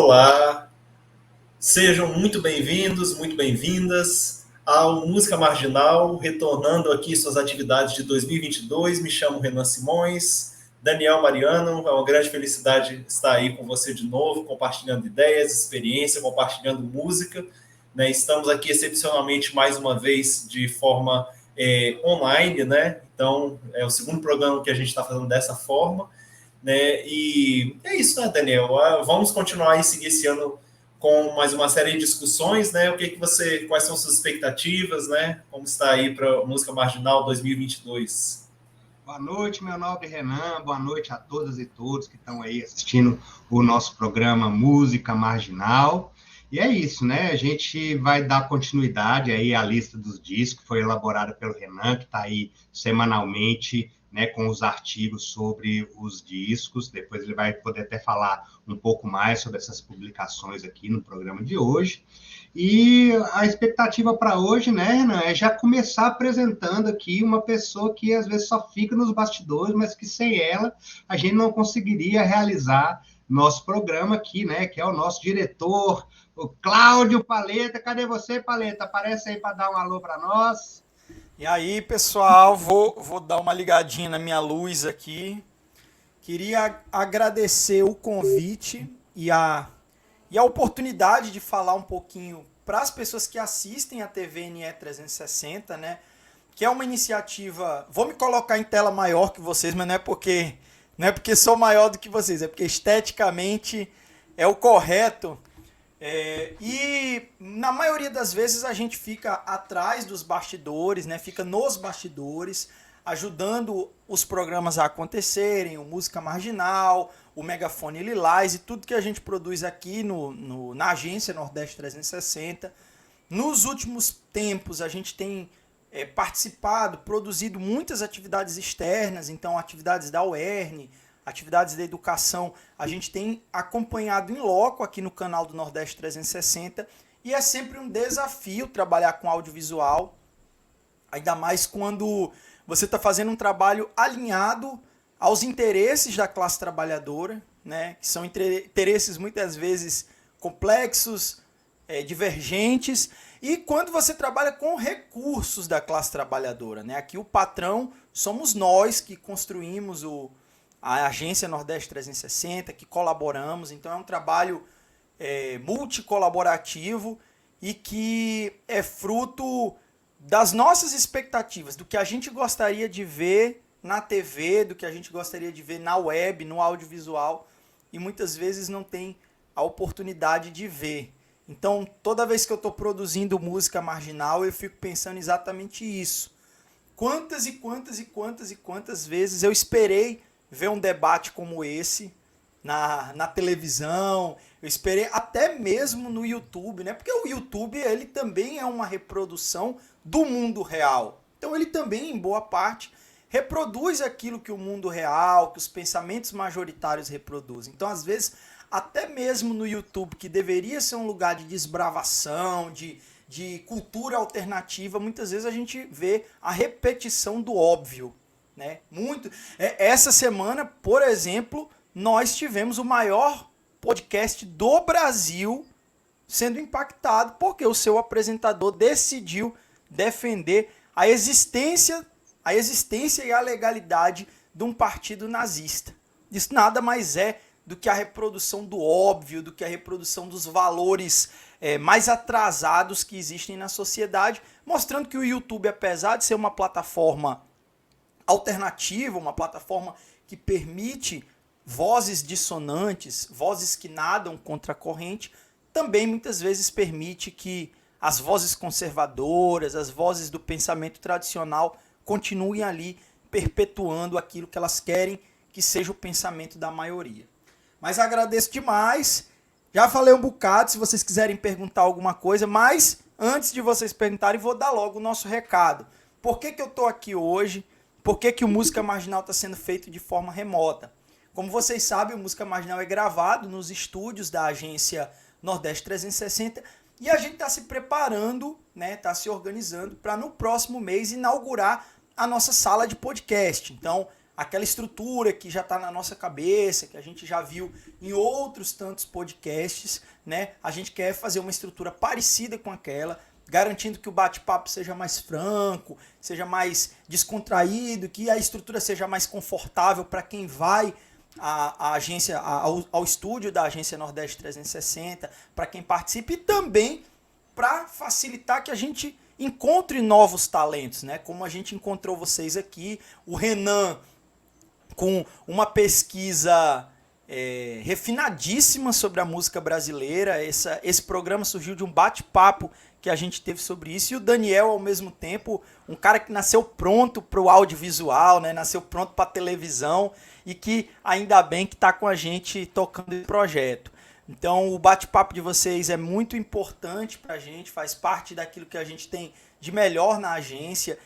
Olá, sejam muito bem-vindos, muito bem-vindas ao Música Marginal, retornando aqui suas atividades de 2022. Me chamo Renan Simões, Daniel Mariano, é uma grande felicidade estar aí com você de novo, compartilhando ideias, experiência, compartilhando música. Né? Estamos aqui excepcionalmente mais uma vez de forma online, né? Então é o segundo programa que a gente está fazendo dessa forma. Né? E é isso, né, Daniel? Vamos continuar aí seguir esse ano com mais uma série de discussões, né? Quais são suas expectativas, né? Como está aí para a Música Marginal 2022? Boa noite, meu nobre Renan. Boa noite a todas e todos que estão aí assistindo o nosso programa Música Marginal. E é isso, né? A gente vai dar continuidade aí à lista dos discos que foi elaborada pelo Renan, que está aí semanalmente, né, com os artigos sobre os discos. Depois ele vai poder até falar um pouco mais sobre essas publicações aqui no programa de hoje. E a expectativa para hoje, né, Renan, é já começar apresentando aqui uma pessoa que às vezes só fica nos bastidores, mas que sem ela a gente não conseguiria realizar nosso programa aqui, né, que é o nosso diretor, o Cláudio Paleta. Cadê você, Paleta? Aparece aí para dar um alô para nós. E aí, pessoal, vou dar uma ligadinha na minha luz aqui. Queria agradecer o convite e a oportunidade de falar um pouquinho para as pessoas que assistem a TV NE 360, né? Que é uma iniciativa. Vou me colocar em tela maior que vocês, mas não é porque sou maior do que vocês, é porque esteticamente é o correto. E na maioria das vezes a gente fica atrás dos bastidores, né? Fica nos bastidores, ajudando os programas a acontecerem, o Música Marginal, o Megafone Lilás e tudo que a gente produz aqui na agência Nordeste 360. Nos últimos tempos a gente tem participado, produzido muitas atividades externas, então atividades da UERN, atividades da educação, a gente tem acompanhado em loco aqui no canal do Nordeste 360 e é sempre um desafio trabalhar com audiovisual, ainda mais quando você está fazendo um trabalho alinhado aos interesses da classe trabalhadora, né, que são interesses muitas vezes complexos, divergentes, e quando você trabalha com recursos da classe trabalhadora. Né, aqui o patrão somos nós que construímos a agência Nordeste 360, que colaboramos, então é um trabalho multicolaborativo e que é fruto das nossas expectativas, do que a gente gostaria de ver na TV, do que a gente gostaria de ver na web, no audiovisual, e muitas vezes não tem a oportunidade de ver. Então, toda vez que eu estou produzindo música marginal, eu fico pensando exatamente isso. Quantas e quantas e quantas e quantas vezes eu esperei ver um debate como esse na televisão, eu esperei até mesmo no YouTube, né? Porque o YouTube ele também é uma reprodução do mundo real. Então ele também, em boa parte, reproduz aquilo que o mundo real, que os pensamentos majoritários reproduzem. Então, às vezes, até mesmo no YouTube, que deveria ser um lugar de desbravação, de cultura alternativa, muitas vezes a gente vê a repetição do óbvio. Né? Essa semana, por exemplo, nós tivemos o maior podcast do Brasil sendo impactado porque o seu apresentador decidiu defender a existência e a legalidade de um partido nazista. Isso nada mais é do que a reprodução do óbvio, do que a reprodução dos valores mais atrasados que existem na sociedade, mostrando que o YouTube, apesar de ser uma plataforma alternativa, uma plataforma que permite vozes dissonantes, vozes que nadam contra a corrente, também muitas vezes permite que as vozes conservadoras, as vozes do pensamento tradicional continuem ali perpetuando aquilo que elas querem que seja o pensamento da maioria. Mas agradeço demais, já falei um bocado, se vocês quiserem perguntar alguma coisa, mas antes de vocês perguntarem, vou dar logo o nosso recado. Por que eu estou aqui hoje? Por que o Música Marginal está sendo feito de forma remota? Como vocês sabem, o Música Marginal é gravado nos estúdios da agência Nordeste 360 e a gente está se preparando, né, está se organizando para no próximo mês inaugurar a nossa sala de podcast. Então, aquela estrutura que já está na nossa cabeça, que a gente já viu em outros tantos podcasts, né? A gente quer fazer uma estrutura parecida com aquela, garantindo que o bate-papo seja mais franco, seja mais descontraído, que a estrutura seja mais confortável para quem vai à agência, ao estúdio da Agência Nordeste 360, para quem participe, e também para facilitar que a gente encontre novos talentos, né? Como a gente encontrou vocês aqui, o Renan com uma pesquisa refinadíssima sobre a música brasileira. Esse programa surgiu de um bate-papo que a gente teve sobre isso, e o Daniel, ao mesmo tempo, um cara que nasceu pronto para o audiovisual, né? Nasceu pronto para a televisão, e que ainda bem que está com a gente tocando esse projeto. Então o bate-papo de vocês é muito importante para a gente, faz parte daquilo que a gente tem de melhor na agência.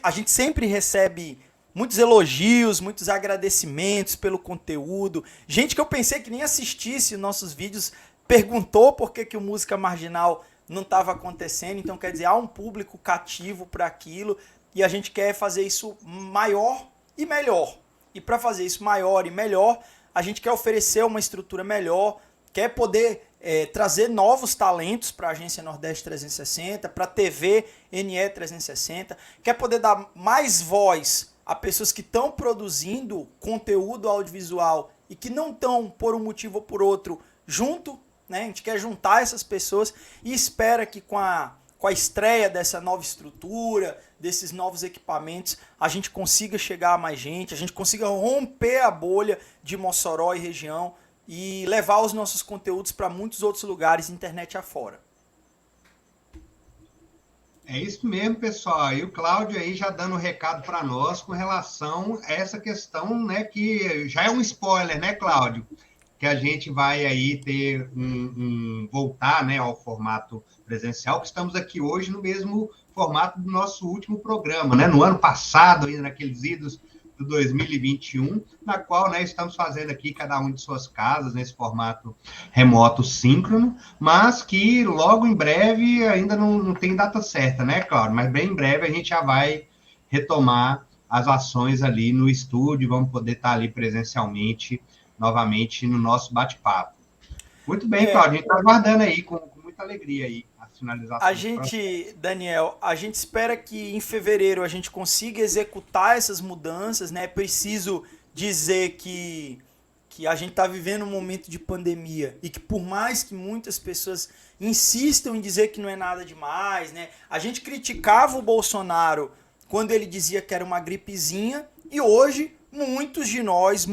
A gente sempre recebe muitos elogios, muitos agradecimentos pelo conteúdo. Gente que eu pensei que nem assistisse os nossos vídeos perguntou por que o Música Marginal não estava acontecendo. Então, quer dizer, há um público cativo para aquilo, e a gente quer fazer isso maior e melhor. E para fazer isso maior e melhor, a gente quer oferecer uma estrutura melhor, quer poder trazer novos talentos para a Agência Nordeste 360, para a TV NE 360, quer poder dar mais voz a pessoas que estão produzindo conteúdo audiovisual e que não estão, por um motivo ou por outro, junto, né? A gente quer juntar essas pessoas e espera que com a estreia dessa nova estrutura, desses novos equipamentos, a gente consiga chegar a mais gente, a gente consiga romper a bolha de Mossoró e região e levar os nossos conteúdos para muitos outros lugares, internet afora. É isso mesmo, pessoal. E o Cláudio aí já dando um recado para nós com relação a essa questão, né, que já é um spoiler, né, Cláudio? Que a gente vai aí ter voltar, né, ao formato presencial, que estamos aqui hoje no mesmo formato do nosso último programa, né? No ano passado, ainda naqueles idos do 2021, na qual, né, estamos fazendo aqui cada um de suas casas, nesse formato remoto síncrono, mas que logo em breve, ainda não tem data certa, né, Cláudio? Mas bem em breve a gente já vai retomar as ações ali no estúdio, vamos poder estar ali presencialmente, novamente, no nosso bate-papo. Muito bem, Cláudio, a gente está aguardando aí, com muita alegria aí, a finalização. A gente, Daniel, a gente espera que em fevereiro a gente consiga executar essas mudanças, né? É preciso dizer que a gente está vivendo um momento de pandemia e que por mais que muitas pessoas insistam em dizer que não é nada demais, né? A gente criticava o Bolsonaro quando ele dizia que era uma gripezinha, e hoje muitas de nós,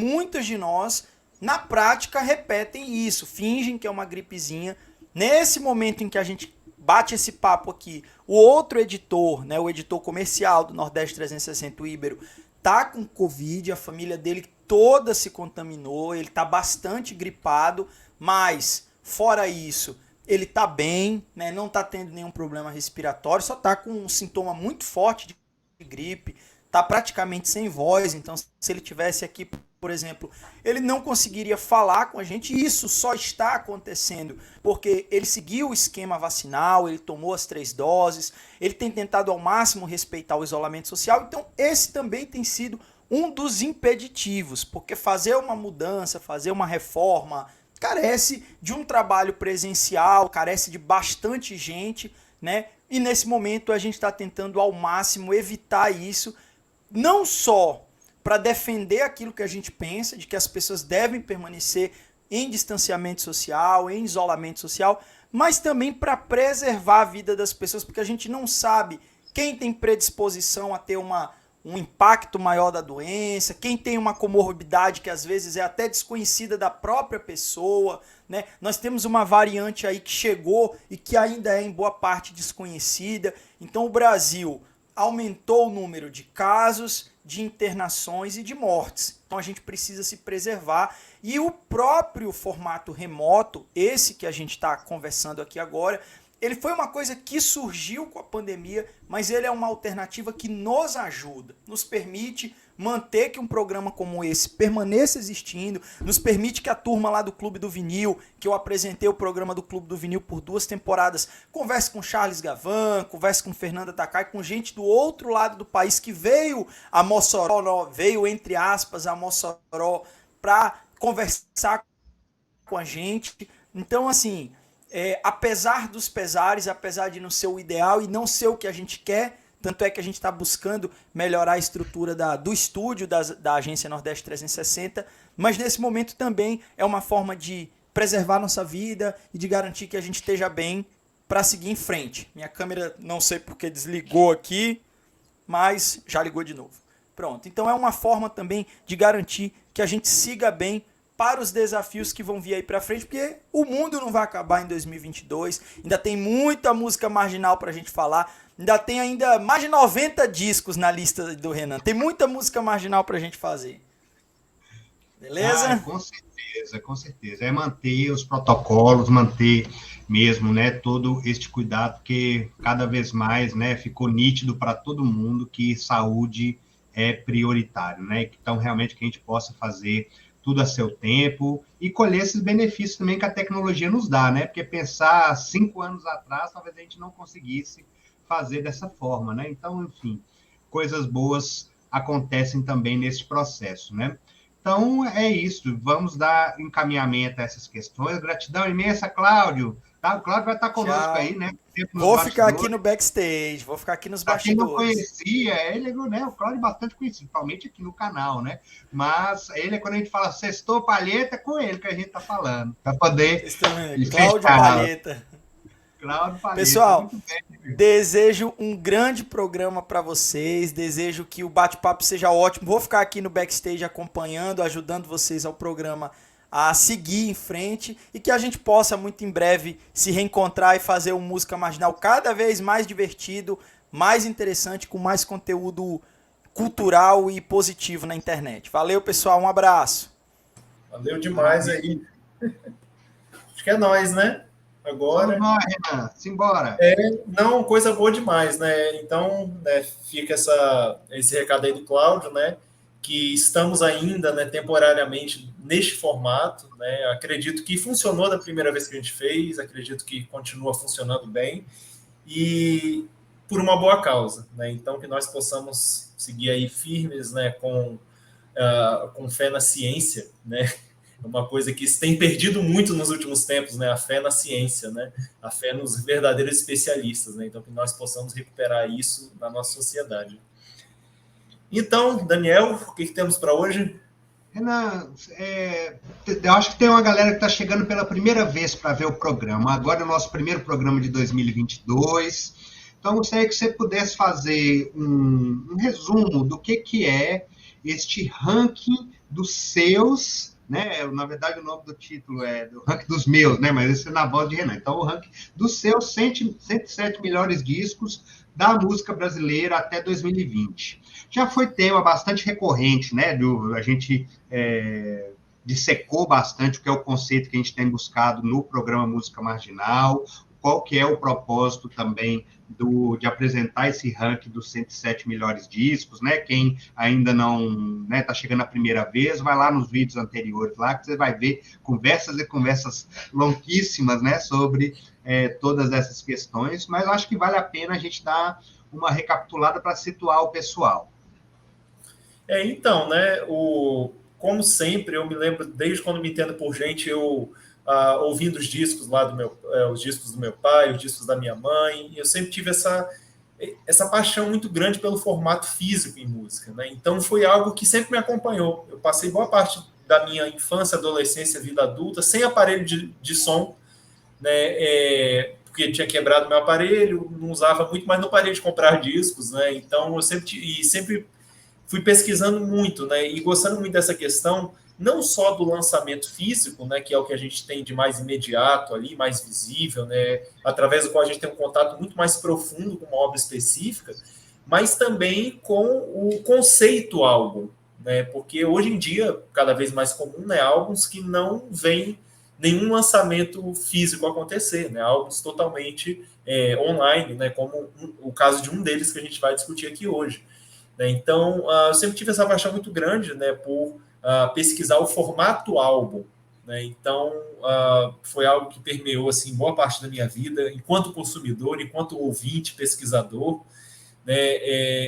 na prática repetem isso, fingem que é uma gripezinha. Nesse momento em que a gente bate esse papo aqui, o outro editor, né, o editor comercial do Nordeste 360, o Íbero, tá com Covid, a família dele toda se contaminou, ele tá bastante gripado, mas fora isso, ele tá bem, né, não tá tendo nenhum problema respiratório, só tá com um sintoma muito forte de gripe, tá praticamente sem voz. Então se ele tivesse aqui, por exemplo, ele não conseguiria falar com a gente, e isso só está acontecendo porque ele seguiu o esquema vacinal, ele tomou as 3 doses, ele tem tentado ao máximo respeitar o isolamento social. Então esse também tem sido um dos impeditivos, porque fazer uma mudança, fazer uma reforma, carece de um trabalho presencial, carece de bastante gente, né? E nesse momento a gente está tentando ao máximo evitar isso, não só para defender aquilo que a gente pensa, de que as pessoas devem permanecer em distanciamento social, em isolamento social, mas também para preservar a vida das pessoas, porque a gente não sabe quem tem predisposição a ter um impacto maior da doença, quem tem uma comorbidade que às vezes é até desconhecida da própria pessoa, né? Nós temos uma variante aí que chegou e que ainda é em boa parte desconhecida. Então o Brasil aumentou o número de casos, de internações e de mortes. Então a gente precisa se preservar, e o próprio formato remoto, esse que a gente está conversando aqui agora, ele foi uma coisa que surgiu com a pandemia, mas ele é uma alternativa que nos ajuda, nos permite manter que um programa como esse permaneça existindo, nos permite que a turma lá do Clube do Vinil, que eu apresentei o programa do Clube do Vinil por 2 temporadas, converse com Charles Gavan, converse com Fernanda Takai, com gente do outro lado do país que veio a Mossoró, veio entre aspas a Mossoró para conversar com a gente. Então, assim, apesar dos pesares, apesar de não ser o ideal e não ser o que a gente quer, tanto é que a gente está buscando melhorar a estrutura do estúdio da Agência Nordeste 360, mas nesse momento também é uma forma de preservar nossa vida e de garantir que a gente esteja bem para seguir em frente. Minha câmera, não sei porque desligou aqui, mas já ligou de novo. Pronto, então é uma forma também de garantir que a gente siga bem para os desafios que vão vir aí para frente, porque o mundo não vai acabar em 2022, ainda tem muita música marginal para a gente falar, ainda tem mais de 90 discos na lista do Renan, tem muita música marginal para a gente fazer. Beleza? Com certeza, com certeza. É manter os protocolos, manter mesmo, né, todo este cuidado, porque cada vez mais, né, ficou nítido para todo mundo que saúde é prioritário, né, então realmente que a gente possa fazer tudo a seu tempo, e colher esses benefícios também que a tecnologia nos dá, né? Porque pensar 5 anos atrás, talvez a gente não conseguisse fazer dessa forma, né? Então, enfim, coisas boas acontecem também nesse processo, né? Então, é isso. Vamos dar encaminhamento a essas questões. Gratidão imensa, Cláudio. Tá? O Cláudio vai estar conosco aí, né? Vou ficar aqui no backstage, vou ficar aqui nos bastidores. Quem não conhecia, ele, né? O Cláudio é bastante conhecido, principalmente aqui no canal, né? Mas ele, quando a gente fala sextou palheta, é com ele que a gente tá falando. Para poder. Cláudio Palheta. Cláudio Palheta. Pessoal, desejo um grande programa para vocês, desejo que o bate-papo seja ótimo. Vou ficar aqui no backstage acompanhando, ajudando vocês ao programa a seguir em frente e que a gente possa muito em breve se reencontrar e fazer uma música marginal cada vez mais divertido, mais interessante, com mais conteúdo cultural e positivo na internet. Valeu, pessoal, um abraço. Valeu demais aí. Acho que é nóis, né? Agora. Vamos lá, Renan, simbora. Não, coisa boa demais, né? Então, né, fica esse recado aí do Cláudio, né? Que estamos ainda, né, temporariamente neste formato, né? Acredito que funcionou da primeira vez que a gente fez, acredito que continua funcionando bem e por uma boa causa, né? Então que nós possamos seguir aí firmes, né, com fé na ciência, né? Uma coisa que se tem perdido muito nos últimos tempos, né? A fé na ciência, né? A fé nos verdadeiros especialistas, né? Então que nós possamos recuperar isso na nossa sociedade. Então, Daniel, o que temos para hoje? Renan, eu acho que tem uma galera que está chegando pela primeira vez para ver o programa. Agora é o nosso primeiro programa de 2022. Então, eu gostaria que você pudesse fazer um resumo do que é este ranking dos seus, né? Na verdade, o nome do título é do ranking dos meus, né? Mas esse é na voz de Renan. Então, o ranking dos seus 107 melhores discos da música brasileira até 2020. Já foi tema bastante recorrente, né? A gente dissecou bastante o que é o conceito que a gente tem buscado no programa Música Marginal, qual que é o propósito também de apresentar esse ranking dos 107 melhores discos, né? Quem ainda não está chegando a primeira vez, vai lá nos vídeos anteriores lá, que você vai ver conversas e conversas longuíssimas, né? Sobre todas essas questões, mas eu acho que vale a pena a gente dar uma recapitulada para situar o pessoal. Então, né, como sempre, eu me lembro, desde quando me entendo por gente, eu ouvindo os discos lá os discos do meu pai, os discos da minha mãe, eu sempre tive essa paixão muito grande pelo formato físico em música, né? Então foi algo que sempre me acompanhou. Eu passei boa parte da minha infância, adolescência, vida adulta, sem aparelho de som, né? Porque tinha quebrado meu aparelho, não usava muito, mas não parei de comprar discos, né? Então eu sempre fui pesquisando muito, né? E gostando muito dessa questão, não só do lançamento físico, né? Que é o que a gente tem de mais imediato ali, mais visível, né? Através do qual a gente tem um contato muito mais profundo com uma obra específica, mas também com o conceito álbum, né? Porque hoje em dia, cada vez mais comum, né? Álbuns que não nenhum lançamento físico acontecer, né? Álbuns totalmente online, né? Como o caso de um deles que a gente vai discutir aqui hoje. Né? Então, eu sempre tive essa paixão muito grande, né, por pesquisar o formato álbum. Né? Então, foi algo que permeou assim, boa parte da minha vida, enquanto consumidor, enquanto ouvinte, pesquisador. Né?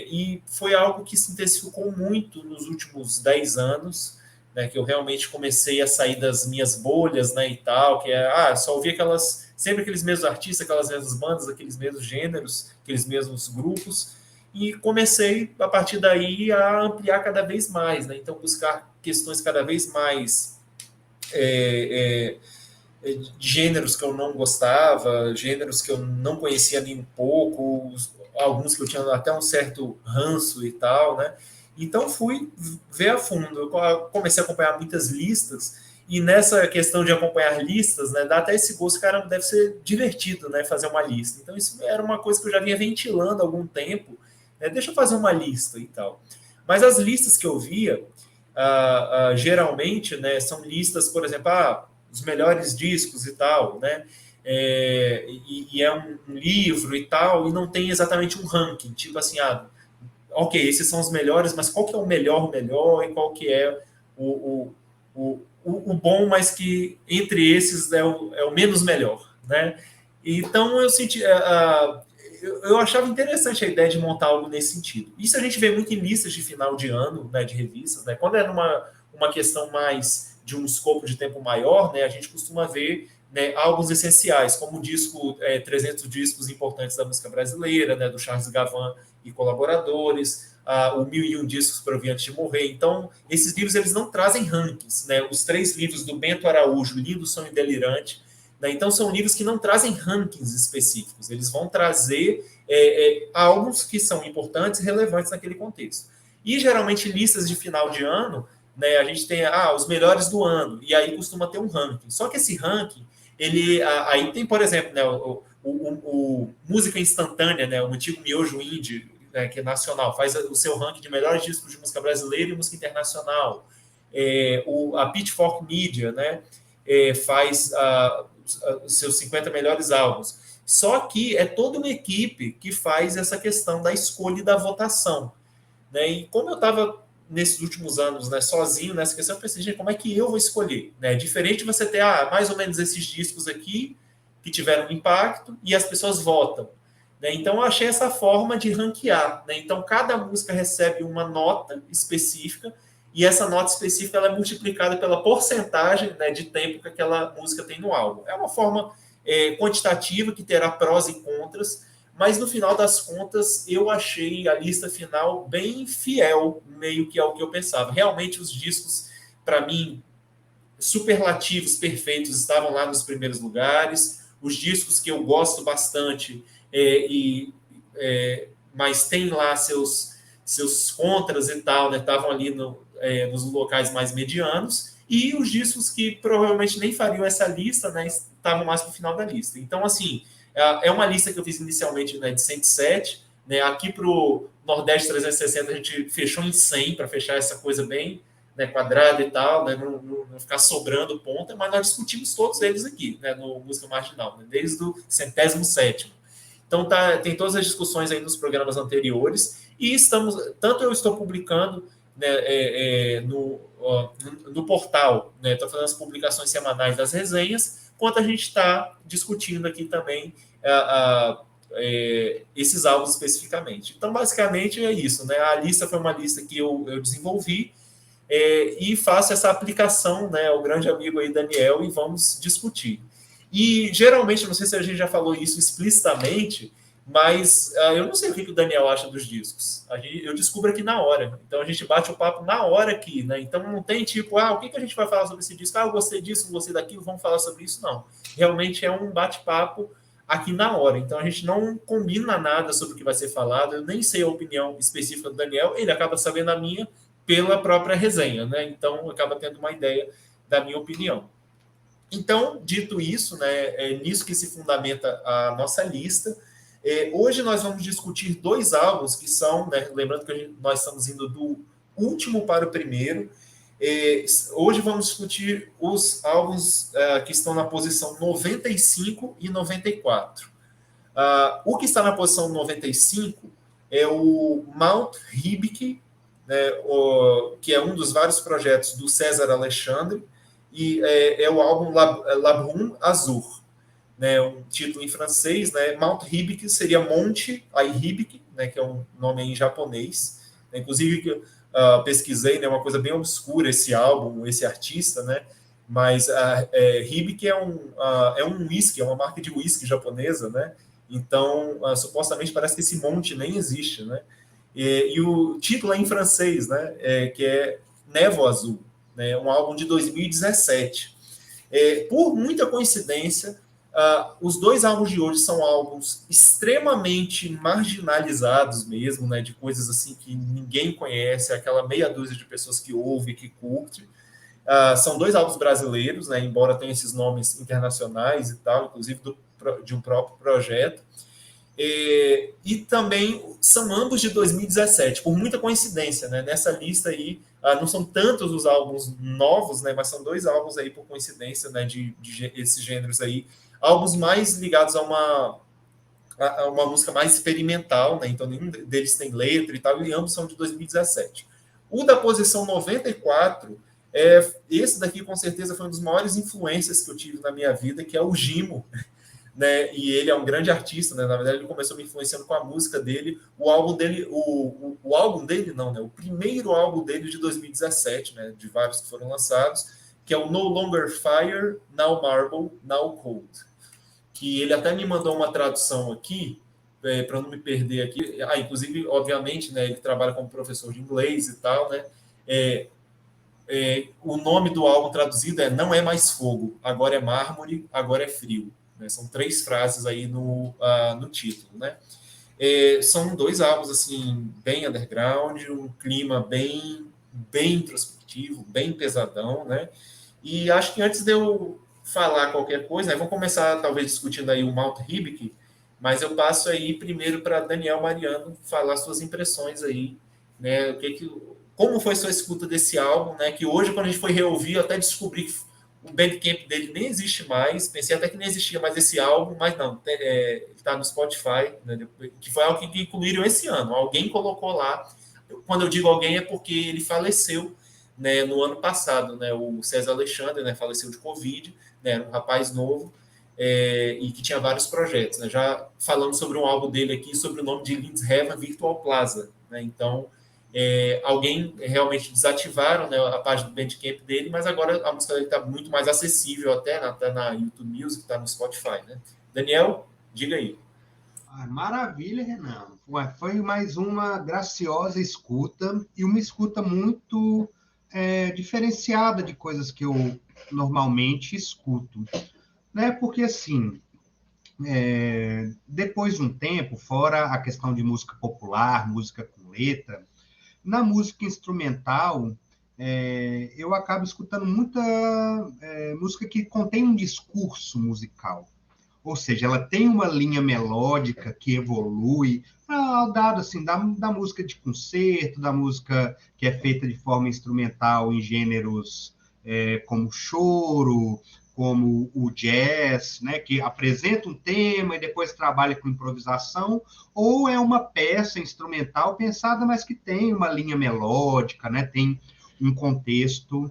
E foi algo que se intensificou muito nos últimos 10 anos, né, que eu realmente comecei a sair das minhas bolhas, né, e tal, que só ouvia sempre aqueles mesmos artistas, aquelas mesmas bandas, aqueles mesmos gêneros, aqueles mesmos grupos, e comecei, a partir daí, a ampliar cada vez mais, né, então buscar questões cada vez mais de gêneros que eu não gostava, gêneros que eu não conhecia nem um pouco, alguns que eu tinha até um certo ranço e tal, né? Então fui ver a fundo. Eu comecei a acompanhar muitas listas, e nessa questão de acompanhar listas, né, dá até esse gosto, cara, deve ser divertido, né, fazer uma lista. Então isso era uma coisa que eu já vinha ventilando há algum tempo, né, deixa eu fazer uma lista e tal. Mas as listas que eu via, geralmente, né, são listas, por exemplo, os melhores discos e tal, né? E é um livro e tal, e não tem exatamente um ranking, tipo assim, ok, esses são os melhores, mas qual que é o melhor e qual que é o bom, mas que entre esses é o menos melhor, né? Então eu senti, eu achava interessante a ideia de montar algo nesse sentido. Isso a gente vê muito em listas de final de ano, né, de revistas, né? Quando é uma questão mais de um escopo de tempo maior, né, a gente costuma ver, né, álbuns essenciais, como o disco 300 discos importantes da música brasileira, né, do Charles Gavan e colaboradores, o 1001 discos para ouvir antes de morrer. Então, esses livros eles não trazem rankings, né? Os 3 livros do Bento Araújo, Lindo, Sonho e Delirante, né? Então, são livros que não trazem rankings específicos, eles vão trazer álbuns que são importantes e relevantes naquele contexto. E, geralmente, listas de final de ano, né, a gente tem os melhores do ano, e aí costuma ter um ranking. Só que esse ranking, aí tem, por exemplo, né, o Música Instantânea, né, o antigo Miojo Indie, né, que é nacional, faz o seu ranking de melhores discos de música brasileira e música internacional. A Pitchfork Media, né, faz os seus 50 melhores álbuns. Só que é toda uma equipe que faz essa questão da escolha e da votação. Né? E como eu estava nesses últimos anos, né, sozinho nessa questão, eu pensei, gente, como é que eu vou escolher? Né? Diferente de você ter mais ou menos esses discos aqui que tiveram impacto e as pessoas votam. Né? Então, eu achei essa forma de ranquear. Né? Então, cada música recebe uma nota específica e essa nota específica ela é multiplicada pela porcentagem, né, de tempo que aquela música tem no álbum. É uma forma quantitativa que terá prós e contras, mas no final das contas eu achei a lista final bem fiel, meio que ao que eu pensava. Realmente os discos, para mim, superlativos perfeitos estavam lá nos primeiros lugares. Os discos que eu gosto bastante, mas tem lá seus contras e tal, né, estavam ali nos locais mais medianos. E os discos que provavelmente nem fariam essa lista, né, estavam mais para o final da lista. Então, assim, é uma lista que eu fiz inicialmente, né, de 107. Né, aqui para o Nordeste 360 a gente fechou em 100 para fechar essa coisa bem, né, quadrada e tal, né, não ficar sobrando ponta, mas nós discutimos todos eles aqui, né, no Música Marginal, né, desde o 107º. Então tem todas as discussões aí nos programas anteriores e tanto eu estou publicando, né, no portal, né, estou fazendo as publicações semanais das resenhas, quanto a gente está discutindo aqui também esses álbuns especificamente. Então, basicamente, é isso. Né? A lista foi uma lista que eu desenvolvi e faço essa aplicação, né, ao grande amigo aí, Daniel, e vamos discutir. E, geralmente, não sei se a gente já falou isso explicitamente, mas eu não sei o que o Daniel acha dos discos. Eu descubro aqui na hora. Então, a gente bate o papo na hora aqui, né? Então, não tem tipo, o que a gente vai falar sobre esse disco? Eu gostei disso, gostei daquilo, vamos falar sobre isso. Não. Realmente é um bate-papo aqui na hora. Então, a gente não combina nada sobre o que vai ser falado. Eu nem sei a opinião específica do Daniel. Ele acaba sabendo a minha pela própria resenha, né? Então, acaba tendo uma ideia da minha opinião. Então, dito isso, né, é nisso que se fundamenta a nossa lista. Hoje nós vamos discutir 2 álbuns que são, né, lembrando que nós estamos indo do último para o primeiro, Hoje vamos discutir os álbuns que estão na posição 95 e 94. O que está na posição 95 é o Mount Hibiki, né, que é um dos vários projetos do César Alexandre, e é o álbum La Brume Azur, né, um título em francês, né, Mount Hibiki seria Monte Hibiki, né, que é um nome em japonês, né, inclusive pesquisei, né, uma coisa bem obscura esse álbum, esse artista, né, mas Hibiki é um whisky, é uma marca de whisky japonesa, né, então supostamente parece que esse monte nem existe, né, e o título é em francês, né, que é Névoa Azul, né, um álbum de 2017. Por muita coincidência, os dois álbuns de hoje são álbuns extremamente marginalizados mesmo, né, de coisas assim que ninguém conhece, aquela meia dúzia de pessoas que ouvem, que curte. São dois álbuns brasileiros, né, embora tenham esses nomes internacionais e tal, inclusive de um próprio projeto. E também são ambos de 2017, por muita coincidência, né? Nessa lista aí, não são tantos os álbuns novos, né? Mas são dois álbuns aí, por coincidência, né? De esses gêneros aí, álbuns mais ligados a uma música mais experimental, né? Então nenhum deles tem letra e tal, e ambos são de 2017. O da posição 94, esse daqui com certeza foi uma das maiores influências que eu tive na minha vida, que é o Gimo, né? E ele é um grande artista, né? Na verdade, ele começou me influenciando com a música dele. O álbum dele, o álbum dele não, né? O primeiro álbum dele de 2017, né? De vários que foram lançados, que é o No Longer Fire, Now Marble, Now Cold. Que ele até me mandou uma tradução aqui, para não me perder aqui. Inclusive, obviamente, né? Ele trabalha como professor de inglês e tal, né? O nome do álbum traduzido é Não é Mais Fogo, agora é Mármore, agora é Frio. São 3 frases aí no título, né? São 2 álbuns assim bem underground, um clima bem introspectivo, bem pesadão, né? E acho que antes de eu falar qualquer coisa, né, vamos começar talvez discutindo aí o Mount Hibiki, mas eu passo aí primeiro para Daniel Mariano falar suas impressões aí, né? Como foi sua escuta desse álbum, né? Que hoje quando a gente foi reouvir, eu até descobri que o Bandcamp dele nem existe mais. Pensei até que nem existia mais esse álbum, mas não. Está no Spotify, né, que foi algo que incluíram esse ano. Alguém colocou lá. Quando eu digo alguém, é porque ele faleceu, né, no ano passado. Né, o César Alexandre, né, faleceu de Covid. Né, era um rapaz novo e que tinha vários projetos. Né, já falando sobre um álbum dele aqui, sobre o nome de Lindsheva Virtual Plaza. Né, então... alguém realmente desativaram, né, a página do Bandcamp dele, mas agora a música dele está muito mais acessível até na YouTube Music, está no Spotify, né? Daniel, diga aí. Maravilha, Renan. Foi mais uma graciosa escuta e uma escuta muito diferenciada de coisas que eu normalmente escuto, né? Porque assim, depois de um tempo, fora a questão de música popular, música com letra, na música instrumental, eu acabo escutando muita música que contém um discurso musical. Ou seja, ela tem uma linha melódica que evolui, ao dado assim, da música de concerto, da música que é feita de forma instrumental em gêneros como choro, como o jazz, né, que apresenta um tema e depois trabalha com improvisação, ou é uma peça instrumental pensada, mas que tem uma linha melódica, né, tem um contexto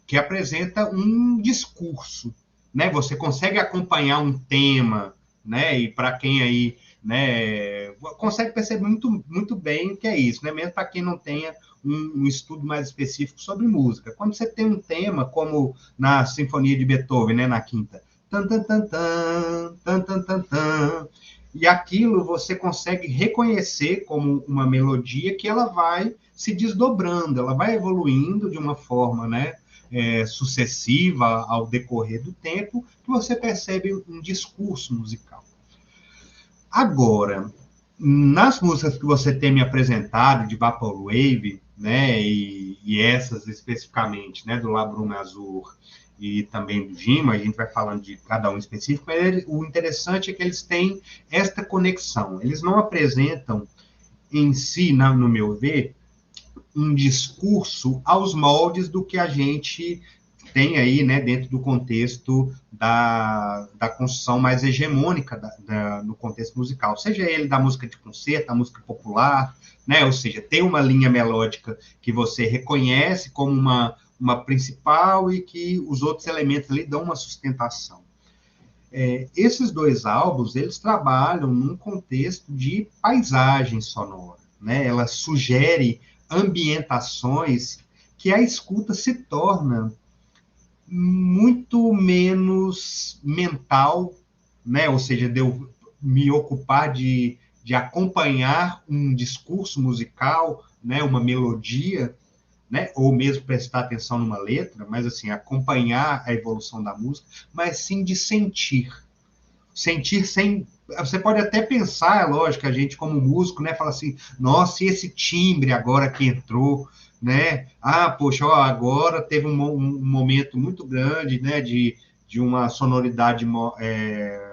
que apresenta um discurso, né, você consegue acompanhar um tema, né, e para quem aí, né, consegue perceber muito, muito bem o que é isso, né, mesmo para quem não tenha um estudo mais específico sobre música. Quando você tem um tema, como na Sinfonia de Beethoven, né, na quinta, tan, tan, tan, tan, tan, tan, tan, tan, e aquilo você consegue reconhecer como uma melodia que ela vai se desdobrando, ela vai evoluindo de uma forma, né, sucessiva ao decorrer do tempo, que você percebe um discurso musical. Agora, nas músicas que você tem me apresentado, de Vaporwave, né, e essas especificamente, né, do La Brume Azur e também do Gimo, a gente vai falando de cada um específico, mas o interessante é que eles têm esta conexão. Eles não apresentam em si, no meu ver, um discurso aos moldes do que a gente tem aí, né, dentro do contexto da construção mais hegemônica no contexto musical, seja ele da música de concerto, da música popular, né, ou seja, tem uma linha melódica que você reconhece como uma principal e que os outros elementos ali dão uma sustentação. Esses dois álbuns, eles trabalham num contexto de paisagem sonora, né, ela sugere ambientações que a escuta se torna muito menos mental, né? Ou seja, de eu me ocupar de acompanhar um discurso musical, né? Uma melodia, né? Ou mesmo prestar atenção numa letra, mas assim, acompanhar a evolução da música, mas sim de sentir. Sentir sem... Você pode até pensar, é lógico, a gente como músico, né, fala assim, nossa, e esse timbre agora que entrou, né? Ah, poxa, ó, agora teve um momento muito grande, né, de uma sonoridade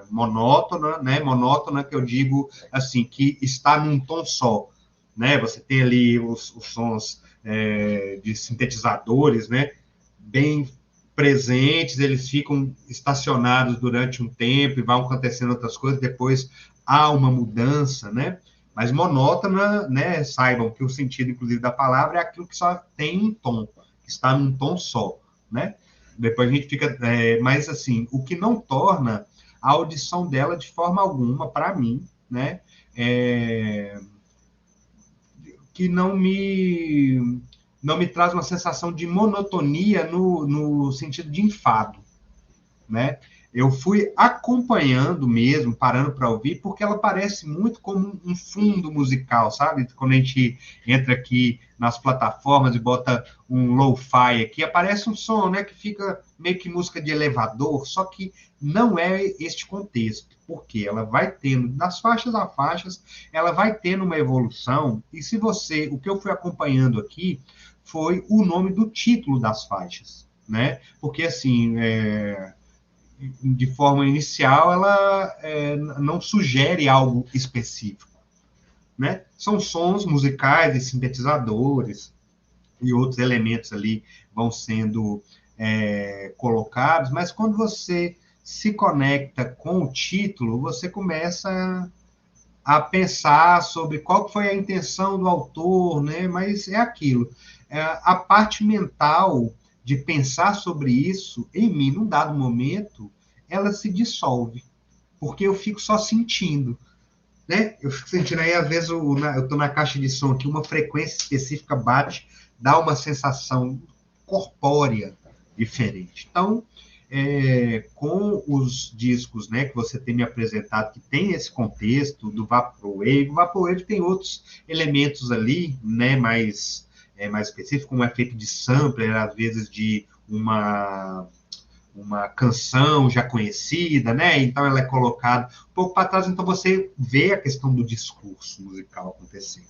monótona, né? Monótona, que eu digo assim, que está num tom só, né? Você tem ali os sons de sintetizadores, né? Bem presentes, eles ficam estacionados durante um tempo e vão acontecendo outras coisas, depois há uma mudança, né? Mas monótona, né? Saibam que o sentido, inclusive, da palavra é aquilo que só tem um tom, que está num tom só, né? Depois a gente fica... mas, assim, o que não torna a audição dela, de forma alguma, para mim, né? Que não me traz uma sensação de monotonia no sentido de enfado, né? Eu fui acompanhando mesmo, parando para ouvir, porque ela parece muito como um fundo musical, sabe? Quando a gente entra aqui nas plataformas e bota um lo-fi aqui, aparece um som, né, que fica meio que música de elevador, só que não é este contexto, porque ela vai tendo, das faixas a faixas, ela vai tendo uma evolução, e se você... O que eu fui acompanhando aqui foi o nome do título das faixas, né? Porque, assim... de forma inicial, ela não sugere algo específico, né? São sons musicais e sintetizadores e outros elementos ali vão sendo colocados, mas quando você se conecta com o título, você começa a pensar sobre qual foi a intenção do autor, né? Mas é aquilo. A parte mental de pensar sobre isso, em mim, num dado momento, ela se dissolve, porque eu fico só sentindo, né? Eu fico sentindo aí, às vezes, eu estou na caixa de som aqui, uma frequência específica bate, dá uma sensação corpórea diferente. Então, com os discos, né, que você tem me apresentado, que tem esse contexto do Vaporwave, o Vaporwave tem outros elementos ali, né, mais específicos, como é feito de sampler, às vezes de uma canção já conhecida, né? Então ela é colocada um pouco para trás, então você vê a questão do discurso musical acontecendo.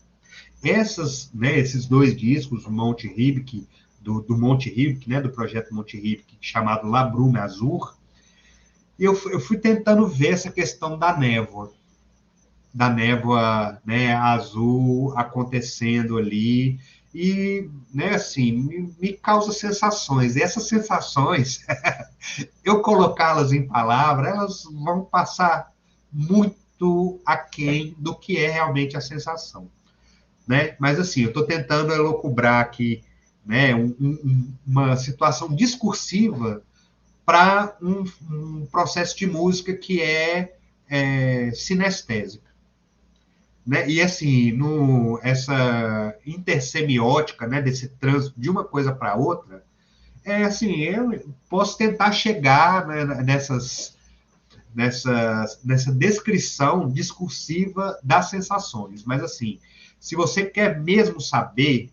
Esses dois discos, o Monte Ribik, do Monte Ribik, né, do projeto Monte Ribik, chamado La Brume Azur, eu fui tentando ver essa questão da névoa, né, azul acontecendo ali, e, né, assim, me causa sensações. E essas sensações, eu colocá-las em palavras, elas vão passar muito aquém do que é realmente a sensação, né? Mas, assim, eu estou tentando elocubrar aqui, né, uma situação discursiva para um processo de música que é sinestésico. Né? E, assim, essa intersemiótica, né, desse trânsito de uma coisa para outra, assim, eu posso tentar chegar, né, nessa descrição discursiva das sensações, mas, assim, se você quer mesmo saber,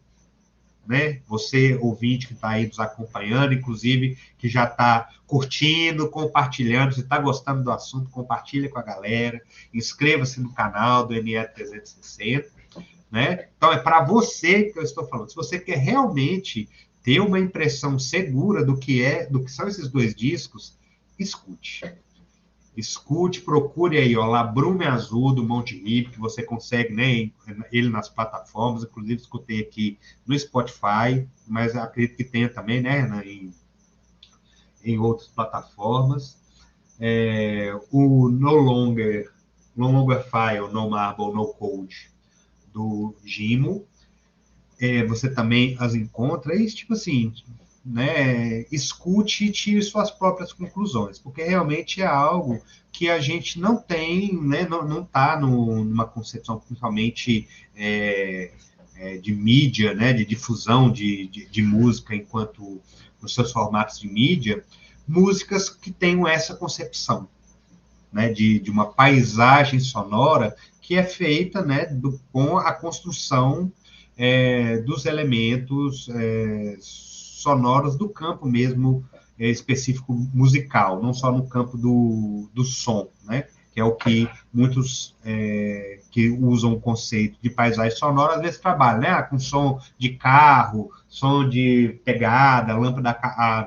né, você, ouvinte que está aí nos acompanhando, inclusive, que já está curtindo, compartilhando, se está gostando do assunto, compartilha com a galera, inscreva-se no canal do NE360, né? Então, é para você que eu estou falando. Se você quer realmente ter uma impressão segura do que são esses dois discos, escute. escute, procure aí, ó, Labrume Azul, do Monte Hip, que você consegue, né, ele nas plataformas, inclusive escutei aqui no Spotify, mas acredito que tenha também, né, em outras plataformas. O No Longer File, No Marble, No Code, do Gimo. Você também as encontra e, tipo assim, né, escute e tire suas próprias conclusões, porque realmente é algo que a gente não tem, né, não está numa concepção principalmente de mídia, né, de difusão de música enquanto nos seus formatos de mídia, músicas que tenham essa concepção, né, de uma paisagem sonora que é feita, né, com a construção dos elementos sonoros do campo mesmo específico musical, não só no campo do som, né, que é o que muitos que usam o conceito de paisagem sonora às vezes trabalham, né, com som de carro, som de pegada, lâmpada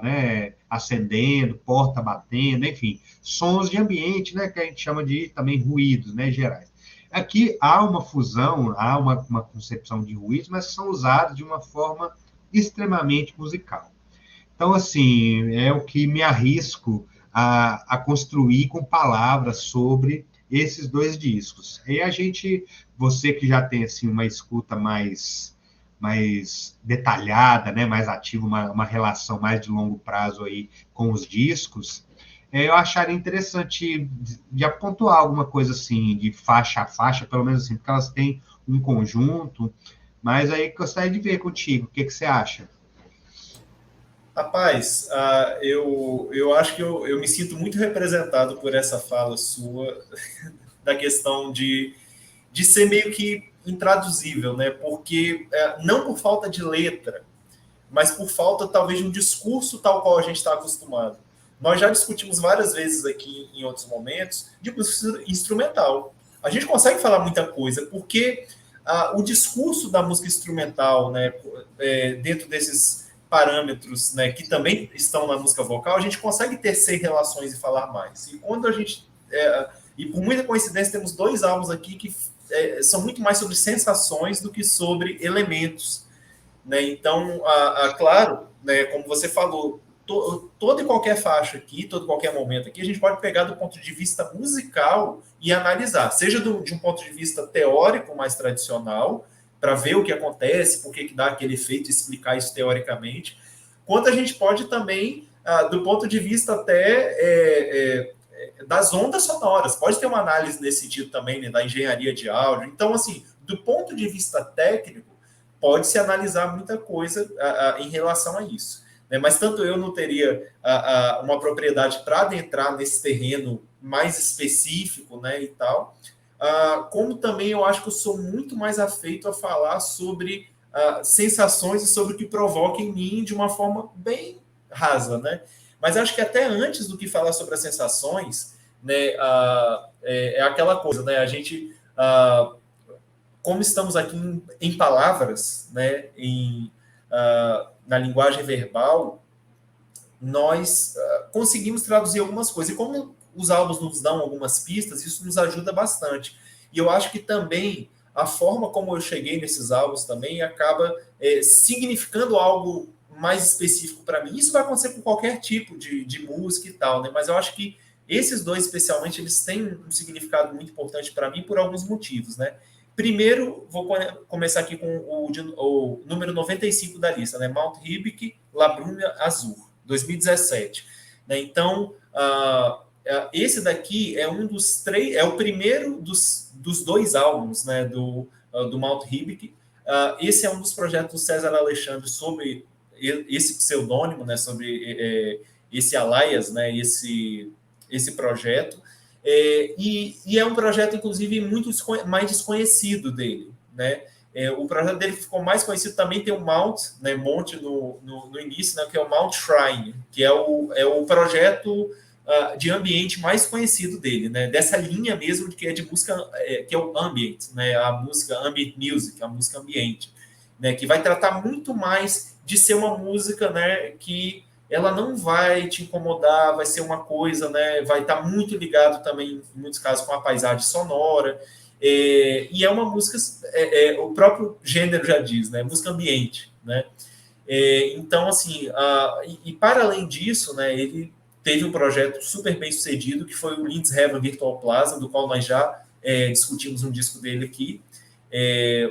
né, acendendo, porta batendo, enfim, sons de ambiente, né, que a gente chama de também ruídos, né, gerais. Aqui há uma fusão, há uma concepção de ruídos, mas são usados de uma forma extremamente musical. Então, assim, é o que me arrisco a construir com palavras sobre esses dois discos. E a gente, você que já tem assim, uma escuta mais detalhada, né, mais ativa, uma relação mais de longo prazo aí com os discos, eu acharia interessante de pontuar alguma coisa assim, de faixa a faixa, pelo menos assim, porque elas têm um conjunto, mas aí gostaria de ver contigo, o que você acha? Rapaz, eu acho que eu me sinto muito representado por essa fala sua, da questão de ser meio que intraduzível, né? Porque não por falta de letra, mas por falta talvez de um discurso tal qual a gente está acostumado. Nós já discutimos várias vezes aqui em outros momentos de música instrumental. A gente consegue falar muita coisa, porque o discurso da música instrumental, né, dentro desses parâmetros, né, que também estão na música vocal, a gente consegue tecer relações e falar mais. E quando a gente. E por muita coincidência, temos dois álbuns aqui que são muito mais sobre sensações do que sobre elementos. Né? Então, claro, né, como você falou, toda e qualquer faixa aqui, todo e qualquer momento aqui, a gente pode pegar do ponto de vista musical e analisar, seja de um ponto de vista teórico mais tradicional, para ver o que acontece, por que dá aquele efeito, explicar isso teoricamente, quanto a gente pode também, do ponto de vista até das ondas sonoras, pode ter uma análise nesse sentido também, né, da engenharia de áudio. Então, assim, do ponto de vista técnico, pode-se analisar muita coisa em relação a isso. Né? Mas tanto eu não teria uma propriedade para adentrar nesse terreno mais específico, né, e tal, como também eu acho que eu sou muito mais afeito a falar sobre sensações e sobre o que provoca em mim de uma forma bem rasa, né? Mas acho que até antes do que falar sobre as sensações, né, é aquela coisa, né? A gente como estamos aqui em palavras, né, na linguagem verbal, nós conseguimos traduzir algumas coisas. E como os álbuns nos dão algumas pistas, isso nos ajuda bastante. E eu acho que também a forma como eu cheguei nesses álbuns também acaba significando algo mais específico para mim. Isso vai acontecer com qualquer tipo de música e tal, né? Mas eu acho que esses dois, especialmente, eles têm um significado muito importante para mim por alguns motivos, né? Primeiro, vou começar aqui com o número 95 da lista, né? Mount Hibik, Labrume Azul, 2017. Né? Então, esse daqui é um dos três, é o primeiro dos dois álbuns, né, do Mount Hibik. Esse é um dos projetos do César Alexandre sobre esse pseudônimo, né, sobre esse alias, né, esse projeto. E é um projeto, inclusive, muito mais desconhecido dele. Né? O projeto dele que ficou mais conhecido também tem o Mount, né, Monte no início, né, que é o Mount Shrine, que é o projeto de ambiente mais conhecido dele, né? Dessa linha mesmo que é de música, que é o ambient, né? A música ambient music, a música ambiente, né? Que vai tratar muito mais de ser uma música, né, que ela não vai te incomodar, vai ser uma coisa, né? Vai estar muito ligado também, em muitos casos, com a paisagem sonora. E é uma música, o próprio gênero já diz, né? Música ambiente, né? Então, assim, para além disso, né? Ele teve um projeto super bem sucedido, que foi o Lindsay Heaven Virtual Plaza, do qual nós já discutimos um disco dele aqui,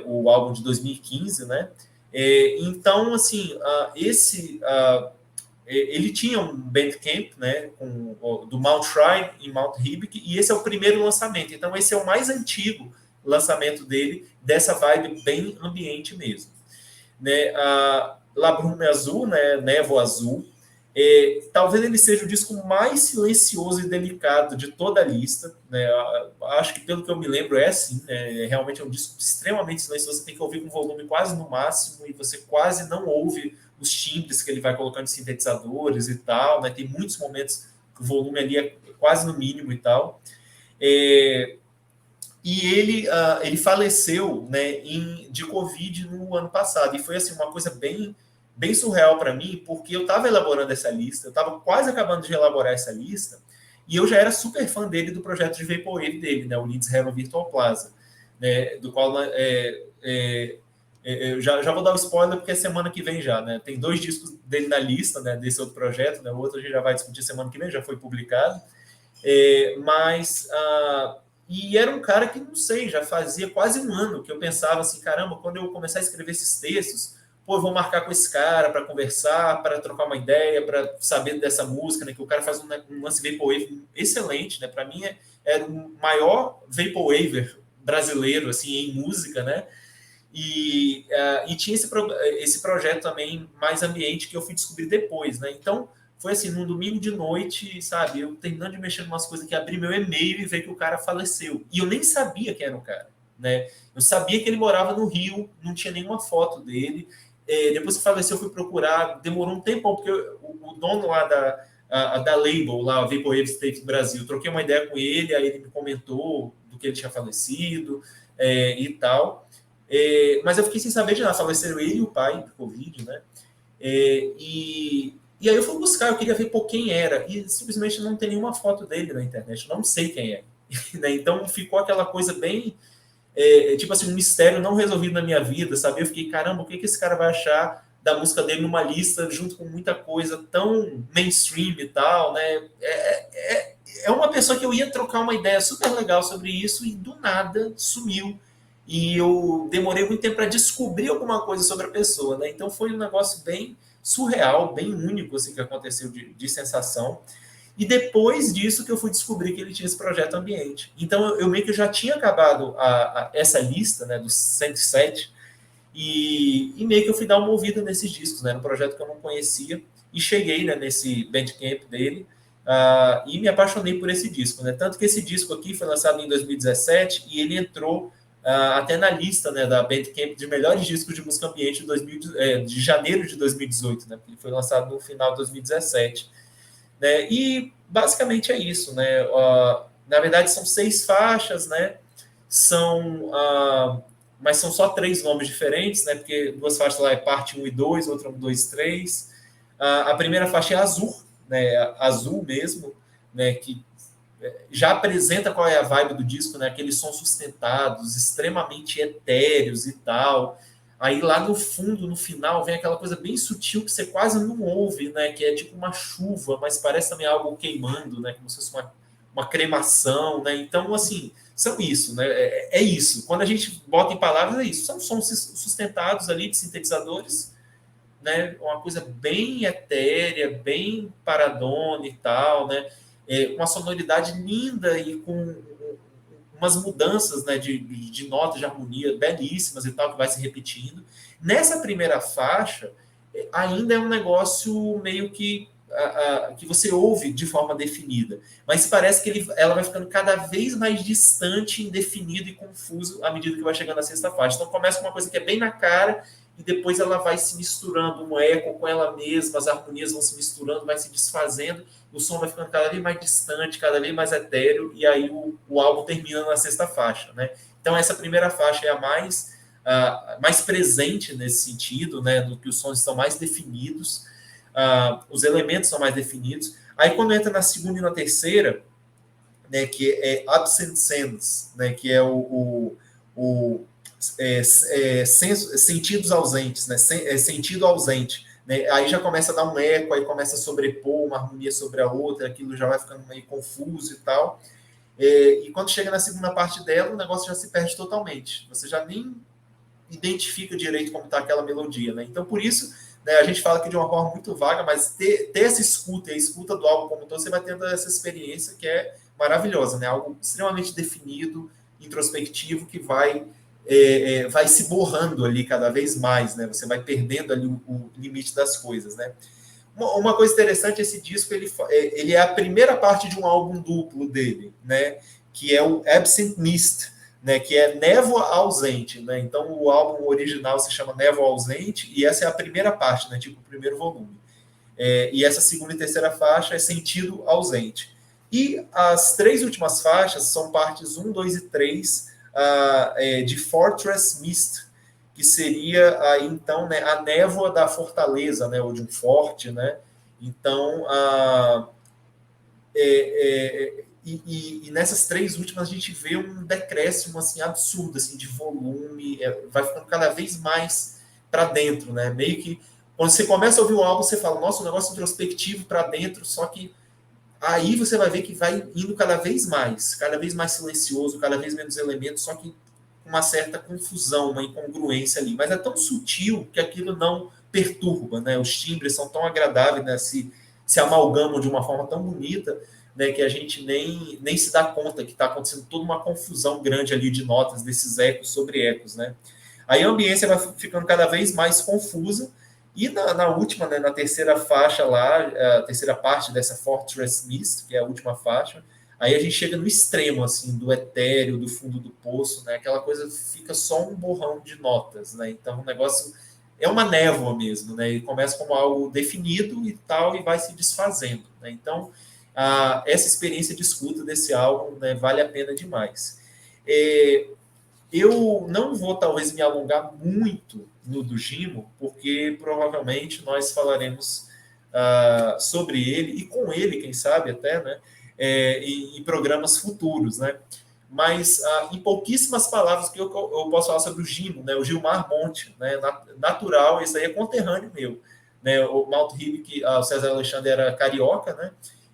o álbum de 2015, né? Então, assim, ele tinha um Bandcamp, né, do Mount Shrine em Mount Hibik, e esse é o primeiro lançamento. Então, esse é o mais antigo lançamento dele, dessa vibe bem ambiente mesmo. Né, La Brume Azul, né, Névoa Azul, talvez ele seja o disco mais silencioso e delicado de toda a lista, né? Acho que, pelo que eu me lembro, é assim, né? Realmente é um disco extremamente silencioso, você tem que ouvir com volume quase no máximo e você quase não ouve os timbres que ele vai colocando de sintetizadores e tal, né? Tem muitos momentos que o volume ali é quase no mínimo e tal. E ele faleceu, né, de Covid no ano passado, e foi assim, uma coisa bem surreal para mim, porque eu estava elaborando essa lista, eu estava quase acabando de elaborar essa lista, e eu já era super fã dele, do projeto de Vaporwave dele, né, o Lindsay Heaven Virtual Plaza, né, do qual eu já vou dar o spoiler, porque é semana que vem já, né, tem 2 discos dele na lista, né, desse outro projeto, né, o outro a gente já vai discutir semana que vem, já foi publicado, e era um cara que, não sei, já fazia quase um ano que eu pensava assim, caramba, quando eu começar a escrever esses textos, pô, eu vou marcar com esse cara para conversar, para trocar uma ideia, para saber dessa música, né? Que o cara faz um lance vaporwave excelente, né? Para mim é o maior vaporwaver brasileiro, assim, em música, né? E tinha esse projeto também mais ambiente que eu fui descobrir depois, né? Então, foi assim, num domingo de noite, sabe? Eu terminando de mexer em umas coisas que abri meu e-mail e ver que o cara faleceu. E eu nem sabia quem era o cara, né? Eu sabia que ele morava no Rio, não tinha nenhuma foto dele. Depois que faleceu, eu fui procurar, demorou um tempão, porque o dono lá da label, lá, a Vaporwave State Brasil, troquei uma ideia com ele, aí ele me comentou do que ele tinha falecido e tal. Mas eu fiquei sem saber de nada, faleceram ele e o pai do Covid, né? E aí eu fui buscar, eu queria ver por quem era, e simplesmente não tem nenhuma foto dele na internet, eu não sei quem é. Então ficou aquela coisa bem, tipo assim, um mistério não resolvido na minha vida, sabe? Eu fiquei, caramba, o que esse cara vai achar da música dele numa lista junto com muita coisa tão mainstream e tal, né? É uma pessoa que eu ia trocar uma ideia super legal sobre isso e do nada sumiu. E eu demorei muito tempo para descobrir alguma coisa sobre a pessoa, né? Então foi um negócio bem surreal, bem único assim, que aconteceu de sensação. E depois disso que eu fui descobrir que ele tinha esse projeto ambiente. Então eu meio que já tinha acabado essa lista, né, dos 107, e meio que eu fui dar uma ouvida nesses discos, né, no projeto que eu não conhecia, e cheguei, né, nesse Bandcamp dele, e me apaixonei por esse disco, né? Tanto que esse disco aqui foi lançado em 2017 e ele entrou até na lista, né, da Bandcamp de melhores discos de música ambiente de janeiro de 2018, né? Porque ele foi lançado no final de 2017. Né? E basicamente é isso, né? Na verdade são 6 faixas, né? Mas são só 3 nomes diferentes, né? Porque 2 faixas lá é parte 1 e 2, outra 1, 2, 3. A primeira faixa é azul, né? Azul mesmo, né? Que já apresenta qual é a vibe do disco, né? Aqueles sons sustentados, extremamente etéreos e tal. Aí lá no fundo, no final, vem aquela coisa bem sutil que você quase não ouve, né? Que é tipo uma chuva, mas parece também algo queimando, né? Como se fosse uma cremação, né? Então, assim, são isso, né? É isso. Quando a gente bota em palavras, é isso. São sons sustentados ali de sintetizadores, né? Uma coisa bem etérea, bem paradona e tal, né? Uma sonoridade linda e com umas mudanças, né, de notas de harmonia belíssimas e tal, que vai se repetindo. Nessa primeira faixa, ainda é um negócio meio que você ouve de forma definida, mas parece que ela vai ficando cada vez mais distante, indefinido e confuso à medida que vai chegando na sexta faixa. Então começa com uma coisa que é bem na cara e depois ela vai se misturando, um eco com ela mesma, as harmonias vão se misturando, vai se desfazendo, o som vai ficando cada vez mais distante, cada vez mais etéreo, e aí o álbum termina na sexta faixa, né? Então essa primeira faixa é a mais presente nesse sentido, né, do que os sons estão mais definidos. os elementos são mais definidos. Aí quando entra na segunda e na terceira, né, que é Absent Sense, né, que é sentidos ausentes, né, sentido ausente, né, aí já começa a dar um eco, aí começa a sobrepor uma harmonia sobre a outra, aquilo já vai ficando meio confuso e tal. E quando chega na segunda parte dela, o negócio já se perde totalmente. Você já nem identifica direito como está aquela melodia, né? Então, por isso, né, a gente fala aqui de uma forma muito vaga, mas ter essa escuta, a escuta do álbum como um todo, você vai tendo essa experiência que é maravilhosa, né? Algo extremamente definido, introspectivo, que vai se borrando ali cada vez mais, né? Você vai perdendo ali o limite das coisas, né? Uma coisa interessante, esse disco, ele é a primeira parte de um álbum duplo dele, né? Que é o Absent Mist, né, que é Névoa Ausente, né? Então o álbum original se chama Névoa Ausente e essa é a primeira parte, né, tipo o primeiro volume. E essa segunda e terceira faixa é Sentido Ausente. E as três últimas faixas são partes 1, 2 e 3 de Fortress Mist, que seria aí então, né, a névoa da fortaleza, né, ou de um forte, né? Então e nessas três últimas a gente vê um decréscimo assim absurdo assim de volume, vai ficando cada vez mais para dentro, né? Meio que quando você começa a ouvir o álbum você fala, nossa, um negócio introspectivo para dentro, só que aí você vai ver que vai indo cada vez mais silencioso, cada vez menos elementos, só que com uma certa confusão, uma incongruência ali, mas é tão sutil que aquilo não perturba, né? Os timbres são tão agradáveis, né? Se amalgamam de uma forma tão bonita, né, que a gente nem se dá conta que está acontecendo toda uma confusão grande ali de notas, desses ecos sobre ecos, né? Aí a ambiência vai ficando cada vez mais confusa, e na última, né, na terceira faixa lá, a terceira parte dessa Fortress Mist, que é a última faixa, aí a gente chega no extremo, assim, do etéreo, do fundo do poço, né? Aquela coisa fica só um borrão de notas, né? Então o negócio é uma névoa mesmo, né? E começa como algo definido e tal, e vai se desfazendo, né? Então essa experiência de escuta desse álbum, né, vale a pena demais. Eu não vou, talvez, me alongar muito no do Gimo, porque provavelmente nós falaremos sobre ele, e com ele, quem sabe até, né, em programas futuros, né? Mas, em pouquíssimas palavras, que eu posso falar sobre o Gimo, né, o Gilmar Monte, né, natural, esse aí é conterrâneo meu. Né, o Malto Ribe, o César Alexandre era carioca, né?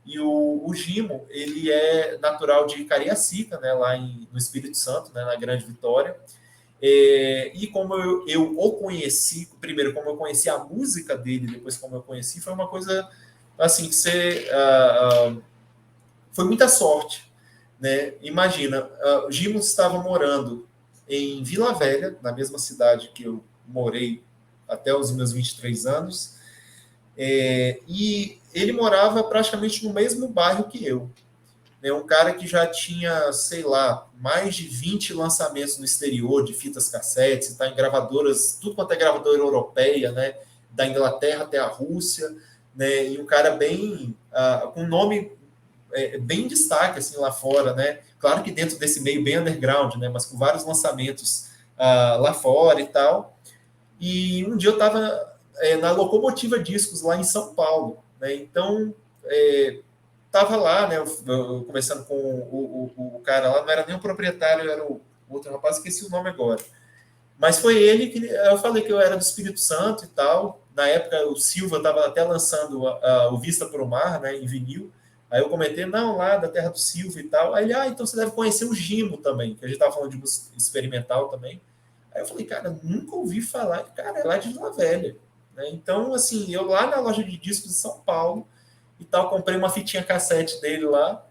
E o Gimo, ele é natural de Cariacica, né, lá no Espírito Santo, né, na Grande Vitória. E como eu o conheci, primeiro, como eu conheci a música dele, depois como eu conheci, foi uma coisa assim que foi muita sorte, né? Imagina, o Gimo estava morando em Vila Velha, na mesma cidade que eu morei até os meus 23 anos, e ele morava praticamente no mesmo bairro que eu. É um cara que já tinha, sei lá, mais de 20 lançamentos no exterior de fitas cassetes, está em gravadoras, tudo quanto é gravadora europeia, né? Da Inglaterra até a Rússia, né? E um cara bem, com nome bem em destaque assim, lá fora, né? Claro que dentro desse meio bem underground, né? Mas com vários lançamentos lá fora e tal. E um dia eu estava na Locomotiva Discos, lá em São Paulo, né? Então, estava lá, né? Eu conversando com o cara lá, não era nem o proprietário, era o outro rapaz, esqueci o nome agora. Mas foi ele que eu falei que eu era do Espírito Santo e tal. Na época, o Silva estava até lançando o Vista Pro Mar, né, em vinil. Aí eu comentei, não, lá da terra do Silva e tal. Aí ele, então você deve conhecer o Gimo também, que a gente estava falando de música experimental também. Aí eu falei, cara, nunca ouvi falar. Cara, é lá de Vila Velha. Né? Então, assim, eu lá na loja de discos de São Paulo e tal, comprei uma fitinha cassete dele lá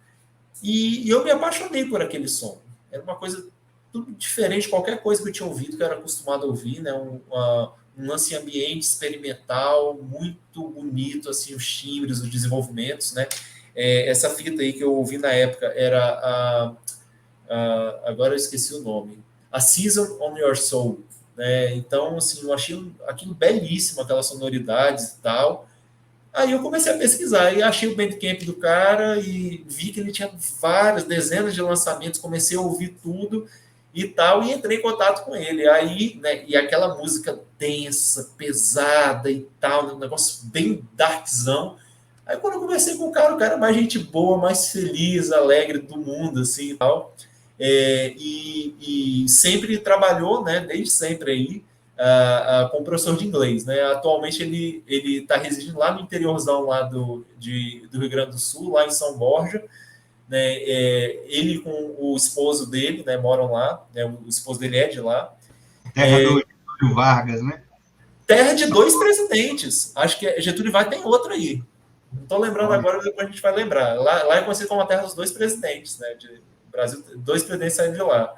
e eu me apaixonei por aquele som. Era uma coisa tudo diferente de qualquer coisa que eu tinha ouvido, que eu era acostumado a ouvir, né? Um lance ambiente experimental, muito bonito, assim, os timbres, os desenvolvimentos, né? Essa fita aí que eu ouvi na época era agora eu esqueci o nome, A Season on Your Soul, né? Então, assim, eu achei aquilo belíssimo, aquelas sonoridades e tal. Aí eu comecei a pesquisar e achei o Bandcamp do cara e vi que ele tinha várias, dezenas de lançamentos, comecei a ouvir tudo e tal, e entrei em contato com ele. Aí, né, e aquela música densa, pesada e tal, um negócio bem darkzão. Aí quando eu conversei com o cara mais gente boa, mais feliz, alegre do mundo, assim, e tal. E sempre trabalhou, né, desde sempre aí, como professor de inglês, né? Atualmente ele está residindo lá no interiorzão lá do Rio Grande do Sul, lá em São Borja, né? Ele com o esposo dele, né, moram lá, né? O esposo dele é de lá. Terra do Getúlio Vargas, né? Terra de 2 presidentes. Acho que Getúlio Vargas tem outro aí. Não estou lembrando agora, depois a gente vai lembrar. Lá é conhecido como a terra dos 2 presidentes, né? Brasil, 2 presidentes saíram de lá.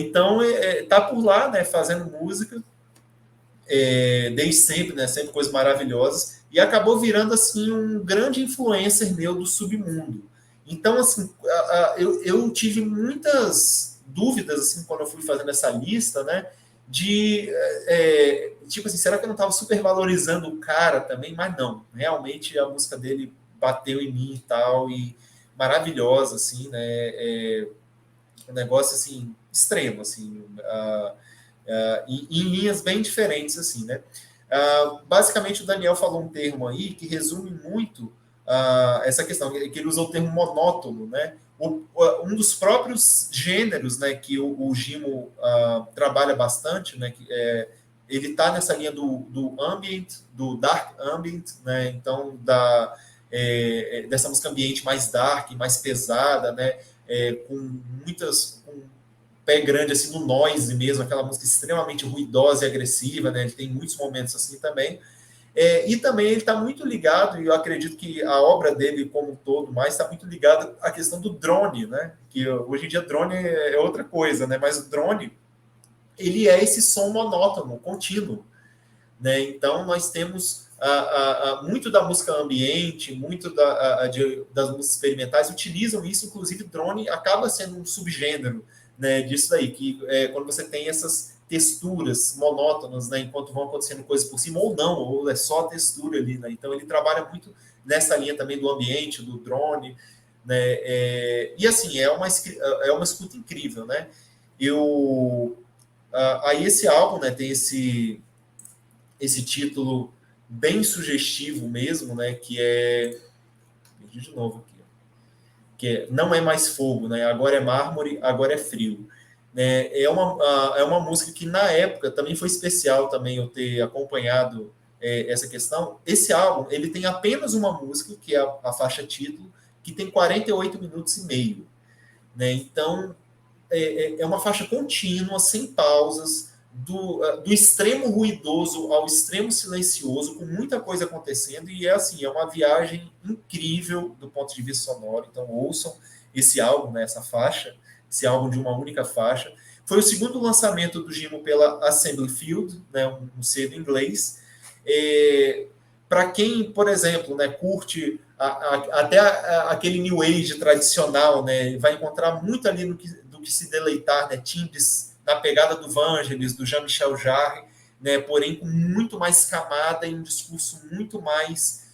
Então, está por lá, né, fazendo música, desde sempre, né, sempre coisas maravilhosas, e acabou virando, assim, um grande influencer meu do submundo. Então, assim, eu tive muitas dúvidas, assim, quando eu fui fazendo essa lista, né, tipo assim, será que eu não estava supervalorizando o cara também? Mas não, realmente a música dele bateu em mim e tal, e maravilhosa, assim, né, um negócio, assim, extremo, assim, em linhas bem diferentes, assim, né? Basicamente, o Daniel falou um termo aí que resume muito essa questão, que ele usou o termo monótono, né? Um dos próprios gêneros, né, que o Gimo trabalha bastante, né, que ele está nessa linha do ambient, do dark ambient, né? Então, dessa música ambiente mais dark, mais pesada, né? Com pé grande assim no noise mesmo, aquela música extremamente ruidosa e agressiva, né? Ele tem muitos momentos assim também. E também ele está muito ligado, e eu acredito que a obra dele como um todo mais está muito ligada à questão do drone, né? Que hoje em dia drone é outra coisa, né? Mas o drone, ele é esse som monótono, contínuo, né? Então nós temos muito da música ambiente, muito das músicas experimentais utilizam isso, inclusive drone acaba sendo um subgênero, né, disso daí, que quando você tem essas texturas monótonas, né, enquanto vão acontecendo coisas por cima, ou não, ou é só textura ali, né? Então ele trabalha muito nessa linha também do ambiente, do drone, né? E assim, é uma escuta incrível, né? Aí esse álbum, né, tem esse título bem sugestivo mesmo, né? Que é. Perdi de novo aqui. Não é mais fogo, né? Agora é mármore, agora é frio. Né? É uma música que na época também foi especial também eu ter acompanhado essa questão. Esse álbum ele tem apenas uma música, que é a faixa título, que tem 48 minutos e meio. Né? Então é uma faixa contínua, sem pausas, do extremo ruidoso ao extremo silencioso, com muita coisa acontecendo, e assim, é uma viagem incrível do ponto de vista sonoro. Então ouçam esse álbum, né, essa faixa, esse álbum de uma única faixa. Foi o segundo lançamento do Gimo pela Assembly Field, né, um selo inglês. Para quem, por exemplo, né, curte até aquele New Age tradicional, né, vai encontrar muito ali do que se deleitar, né, timbres na pegada do Vangelis, do Jean-Michel Jarre, né, porém com muito mais camada e um discurso muito mais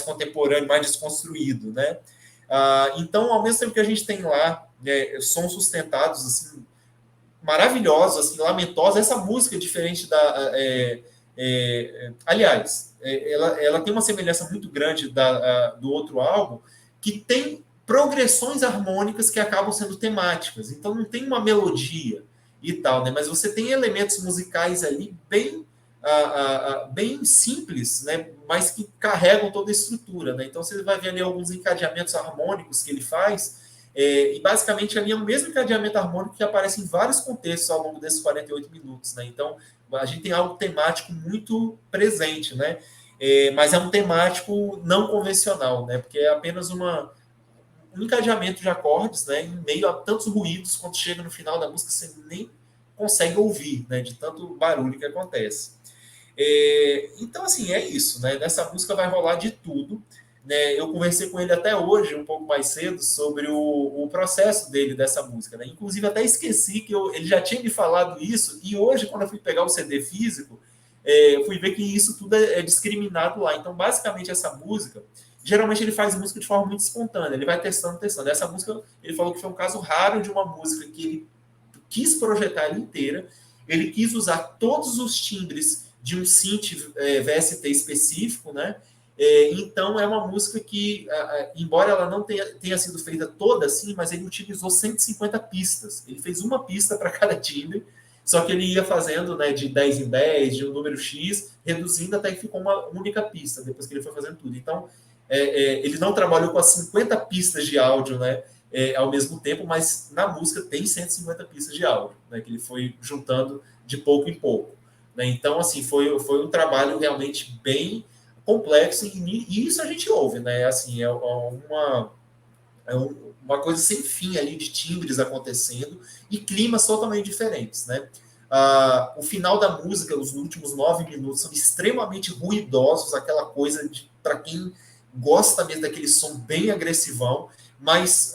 contemporâneo, mais desconstruído, né? Então, ao mesmo tempo que a gente tem lá sons sustentados, assim, maravilhosos, assim, lamentosos, essa música é diferente aliás, ela tem uma semelhança muito grande do outro álbum, que tem progressões harmônicas que acabam sendo temáticas. Então não tem uma melodia e tal, né? Mas você tem elementos musicais ali bem simples, né? Mas que carregam toda a estrutura, né? Então você vai ver ali alguns encadeamentos harmônicos que ele faz, e basicamente ali é o mesmo encadeamento harmônico que aparece em vários contextos ao longo desses 48 minutos, né? Então a gente tem algo temático muito presente, né? Mas é um temático não convencional, né? Porque é apenas um encadeamento de acordes, né, em meio a tantos ruídos, quando chega no final da música você nem consegue ouvir, né, de tanto barulho que acontece. Então, assim, é isso, né? Nessa música vai rolar de tudo, né? Eu conversei com ele até hoje, um pouco mais cedo, sobre o processo dele dessa música, né? Inclusive, até esqueci que ele já tinha me falado isso, e hoje, quando eu fui pegar o CD físico, fui ver que isso tudo é discriminado lá. Então, basicamente, essa música geralmente ele faz música de forma muito espontânea, ele vai testando. Essa música, ele falou que foi um caso raro de uma música que ele quis projetar ela inteira, ele quis usar todos os timbres de um synth VST específico, né? Então, é uma música que, embora ela não tenha sido feita toda assim, mas ele utilizou 150 pistas. Ele fez uma pista para cada timbre, só que ele ia fazendo, né, de 10 em 10, de um número X, reduzindo até que ficou uma única pista, depois que ele foi fazendo tudo. Então, ele não trabalhou com as 50 pistas de áudio, né, ao mesmo tempo, mas na música tem 150 pistas de áudio, né, que ele foi juntando de pouco em pouco. Né? Então, assim, foi um trabalho realmente bem complexo, e isso a gente ouve, né? Assim, uma coisa sem fim ali de timbres acontecendo e climas totalmente diferentes, né? O final da música, os últimos 9 minutos, são extremamente ruidosos, aquela coisa para quem gosta mesmo daquele som bem agressivão, mas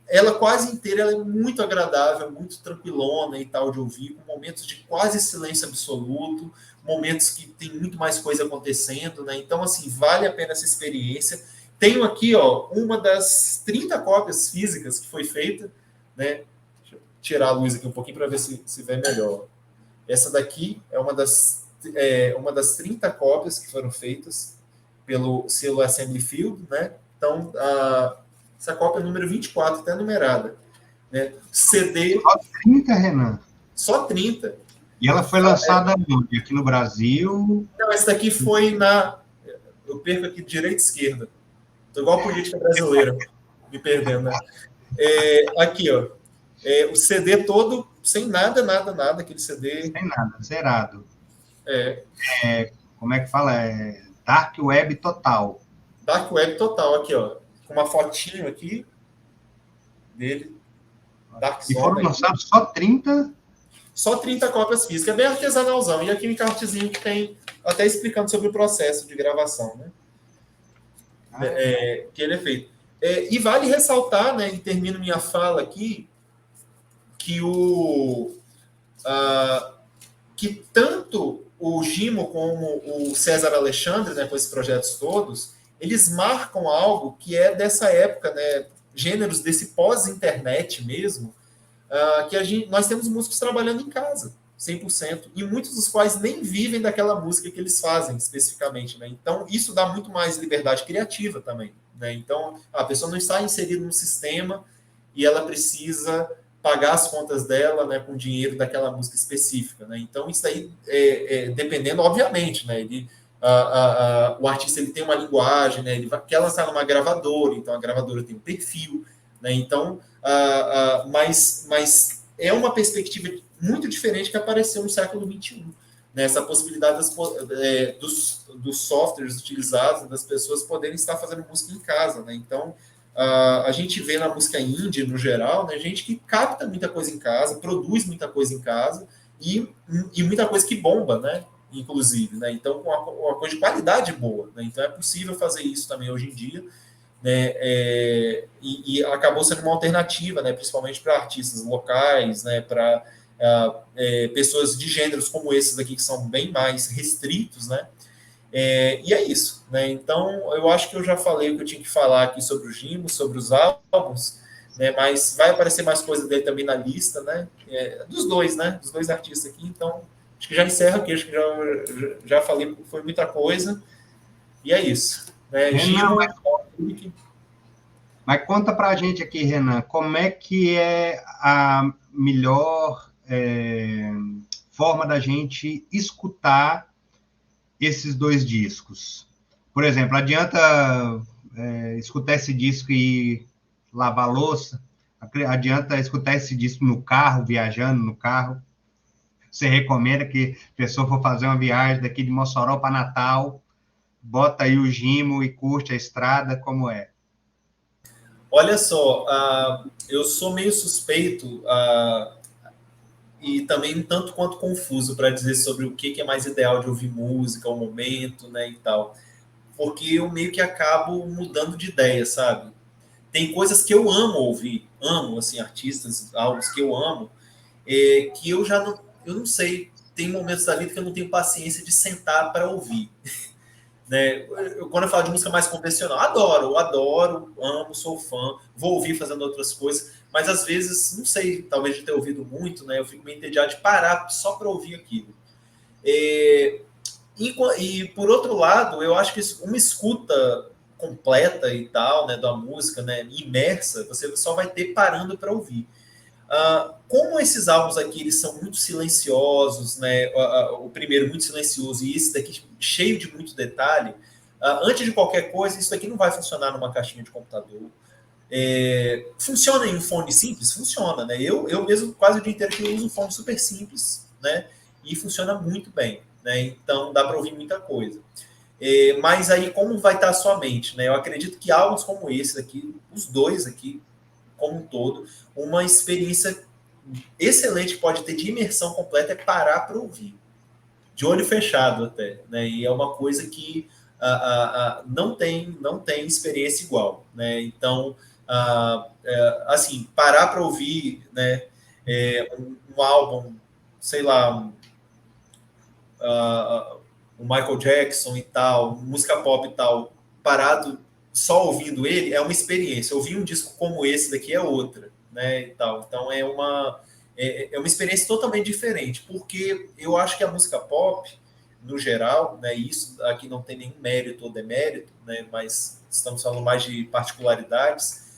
ela quase inteira ela é muito agradável, muito tranquilona e tal de ouvir, com momentos de quase silêncio absoluto, momentos que tem muito mais coisa acontecendo, né? Então, assim, vale a pena essa experiência. Tenho aqui, ó, uma das 30 cópias físicas que foi feita, né? Deixa eu tirar a luz aqui um pouquinho para ver se vê melhor. Essa daqui é uma das 30 cópias que foram feitas pelo selo Assembly Field, né? Então, essa cópia é número 24, até numerada. Né? CD... Só 30, Renan? Só 30. E ela foi lançada aqui no Brasil? Não, essa daqui foi eu perco aqui direita e esquerda. Estou igual a política brasileira, me perdendo, né? Aqui, ó. O CD todo, sem nada, aquele CD... Sem nada, zerado. É. Como é que fala? Dark Web total. Dark Web total, aqui, ó. Com uma fotinho aqui dele. Dark e foram lançados só 30? Só 30 cópias físicas. É bem artesanalzão. E aqui um encartezinho que tem até explicando sobre o processo de gravação, né? Que ele é feito. E vale ressaltar, né, e termino minha fala aqui, que que tanto o Gimo como o César Alexandre, né, com esses projetos todos, eles marcam algo que é dessa época, né, gêneros desse pós-internet mesmo, que nós temos músicos trabalhando em casa, 100%, e muitos dos quais nem vivem daquela música que eles fazem, especificamente. Né? Então, isso dá muito mais liberdade criativa também. Né? Então, a pessoa não está inserida no sistema e ela precisa pagar as contas dela, né, com dinheiro daquela música específica. Né? Então, isso aí, dependendo, obviamente, né, o artista ele tem uma linguagem, né, ele quer lançar numa gravadora, então a gravadora tem um perfil, né, então, mas é uma perspectiva muito diferente que apareceu no século XXI, né, essa possibilidade dos softwares utilizados, das pessoas poderem estar fazendo música em casa, né, então a gente vê na música indie, no geral, né, gente que capta muita coisa em casa, produz muita coisa em casa e muita coisa que bomba, né, inclusive, né, então com uma coisa de qualidade boa, né, então é possível fazer isso também hoje em dia, né, e acabou sendo uma alternativa, né, principalmente para artistas locais, né, para pessoas de gêneros como esses aqui, que são bem mais restritos, né, e é isso, né? Então eu acho que eu já falei o que eu tinha que falar aqui sobre o Gimo, sobre os álbuns, né? Mas vai aparecer mais coisa dele também na lista, né? Dos dois, né? Dos dois artistas aqui, então acho que já encerra aqui, acho que já falei, foi muita coisa, e é isso, né? Gimo, mas conta pra gente aqui, Renan, como é que é a melhor forma da gente escutar esses dois discos? Por exemplo, adianta escutar esse disco e lavar a louça? Adianta escutar esse disco no carro, viajando no carro? Você recomenda que a pessoa for fazer uma viagem daqui de Mossoró para Natal, bota aí o Gimo e curte a estrada, como é? Olha só, eu sou meio suspeito e também um tanto quanto confuso para dizer sobre o que é mais ideal de ouvir música, o momento, né, e tal. Porque eu meio que acabo mudando de ideia, sabe? Tem coisas que eu amo ouvir, assim, artistas, álbuns que eu amo, que eu não sei, tem momentos da vida que eu não tenho paciência de sentar para ouvir. né? Quando eu falo de música mais convencional, adoro, amo, sou fã, vou ouvir fazendo outras coisas, mas às vezes, não sei, talvez de ter ouvido muito, né? Eu fico meio entediado de parar só para ouvir aquilo. E por outro lado, eu acho que uma escuta completa e tal, né, da música, né, imersa, você só vai ter parando para ouvir. Como esses álbuns aqui eles são muito silenciosos, né, o primeiro muito silencioso e esse daqui cheio de muito detalhe, antes de qualquer coisa, isso daqui não vai funcionar numa caixinha de computador. Funciona em um fone simples? Funciona, né? Eu mesmo quase o dia inteiro que eu uso um fone super simples, né? E funciona muito bem, né? Então dá para ouvir muita coisa. Mas aí como vai estar a sua mente, né? Eu acredito que álbuns como esse aqui, os dois aqui, como um todo, uma experiência excelente que pode ter de imersão completa é parar para ouvir, de olho fechado até, né? E é uma coisa que não tem experiência igual, né? Então, assim, parar para ouvir, né? Um álbum, sei lá, o Michael Jackson e tal, música pop e tal, parado só ouvindo ele, é uma experiência. Ouvir um disco como esse daqui é outra, né? E tal. Então é uma experiência totalmente diferente, porque eu acho que a música pop, no geral, né, isso aqui não tem nenhum mérito ou demérito, né, mas estamos falando mais de particularidades,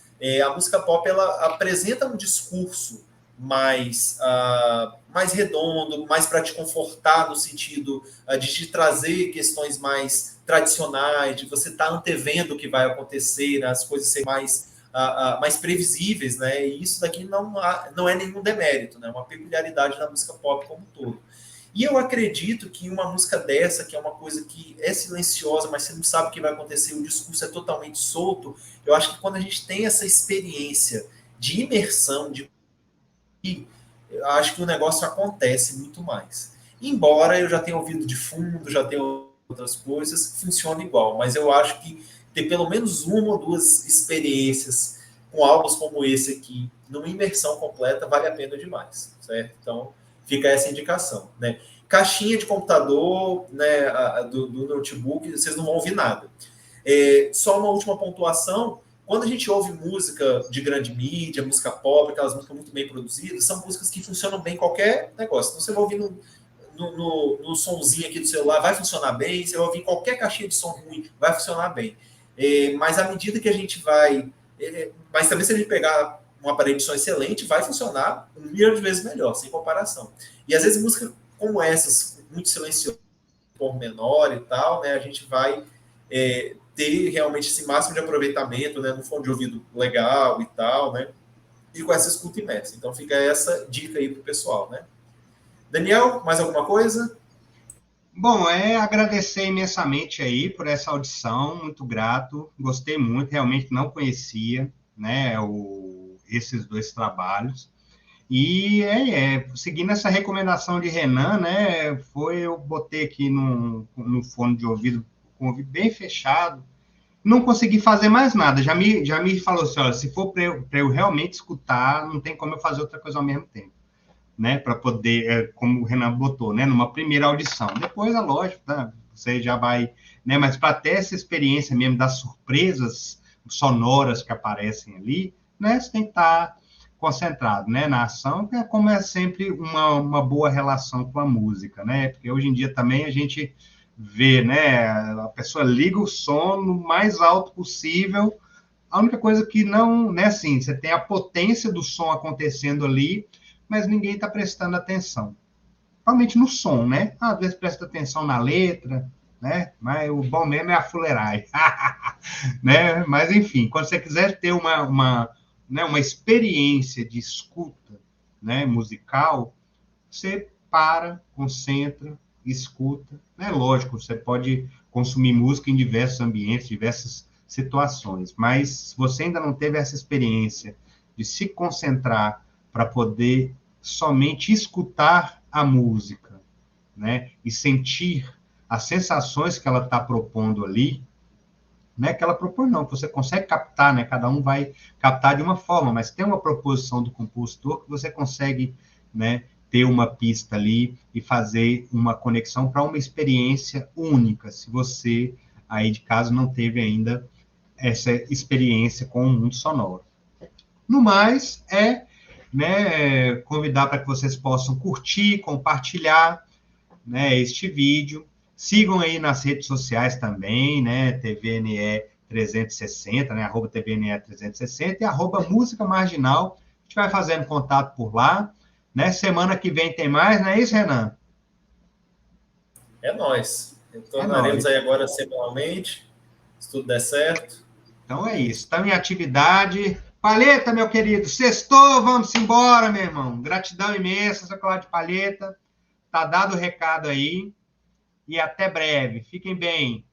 a música pop ela apresenta um discurso mais redondo, mais para te confortar no sentido de te trazer questões mais tradicionais, de você estar antevendo o que vai acontecer, né, as coisas serem mais previsíveis, né? E isso daqui não é nenhum demérito, né? É uma peculiaridade da música pop como um todo. E eu acredito que uma música dessa, que é uma coisa que é silenciosa, mas você não sabe o que vai acontecer, o discurso é totalmente solto, eu acho que quando a gente tem essa experiência de imersão, eu acho que o negócio acontece muito mais. Embora eu já tenha ouvido de fundo, já tenha outras coisas, funciona igual, mas eu acho que ter pelo menos uma ou duas experiências com álbuns como esse aqui, numa imersão completa, vale a pena demais, certo? Então, fica essa indicação, né? Caixinha de computador, né, do notebook, vocês não vão ouvir nada. Só uma última pontuação, quando a gente ouve música de grande mídia, música pop, aquelas músicas muito bem produzidas, são músicas que funcionam bem em qualquer negócio. Então, você vai ouvir no somzinho aqui do celular, vai funcionar bem. Você vai ouvir qualquer caixinha de som ruim, vai funcionar bem. Mas à medida que a gente vai... mas também se a gente pegar um aparelho de som excelente, vai funcionar 1 milhão de vezes melhor, sem comparação. E às vezes músicas como essas, muito silenciosas, por menor e tal, né, a gente vai ter realmente esse máximo de aproveitamento, né, no fone de ouvido legal e tal, né, e com essa escuta imersa. Então fica essa dica aí pro pessoal, né. Daniel, mais alguma coisa? Bom, agradecer imensamente aí por essa audição, muito grato, gostei muito, realmente não conhecia, né, esses dois trabalhos, e seguindo essa recomendação de Renan, né, eu botei aqui no fone de ouvido, com o ouvido bem fechado, não consegui fazer mais nada, já me falou assim, olha, se for para eu realmente escutar, não tem como eu fazer outra coisa ao mesmo tempo, né, para poder, como o Renan botou, né, numa primeira audição. Depois, é lógico, tá? Você já vai, né, mas para ter essa experiência mesmo das surpresas sonoras que aparecem ali, né, você tem que estar concentrado, né, na ação, que como é sempre uma boa relação com a música, né, porque hoje em dia também a gente vê, né, a pessoa liga o som no mais alto possível, a única coisa que não, né, assim, você tem a potência do som acontecendo ali, mas ninguém está prestando atenção. Principalmente no som, né? Às vezes presta atenção na letra, né? Mas o bom mesmo é a fuleiragem. Né? Mas, enfim, quando você quiser ter uma experiência de escuta, né, musical, você para, concentra, escuta. Né? Lógico, você pode consumir música em diversos ambientes, diversas situações, mas se você ainda não teve essa experiência de se concentrar para poder somente escutar a música, né, e sentir as sensações que ela está propondo ali, né, que ela propõe não, que você consegue captar, né, cada um vai captar de uma forma, mas tem uma proposição do compositor que você consegue, né, ter uma pista ali e fazer uma conexão para uma experiência única, se você aí de caso não teve ainda essa experiência com o mundo sonoro. No mais, né, convidar para que vocês possam curtir, compartilhar, né, este vídeo. Sigam aí nas redes sociais também, né, TVNE 360, né, arroba TVNE 360 e arroba Música Marginal. A gente vai fazendo contato por lá, né? Semana que vem tem mais, não é isso, Renan? É nóis. Retornaremos aí agora semanalmente, se tudo der certo. Então é isso. Estamos em atividade. Palheta, meu querido, sextou, vamos embora, meu irmão. Gratidão imensa, seu Cláudio Palheta. Tá dado o recado aí. E até breve. Fiquem bem.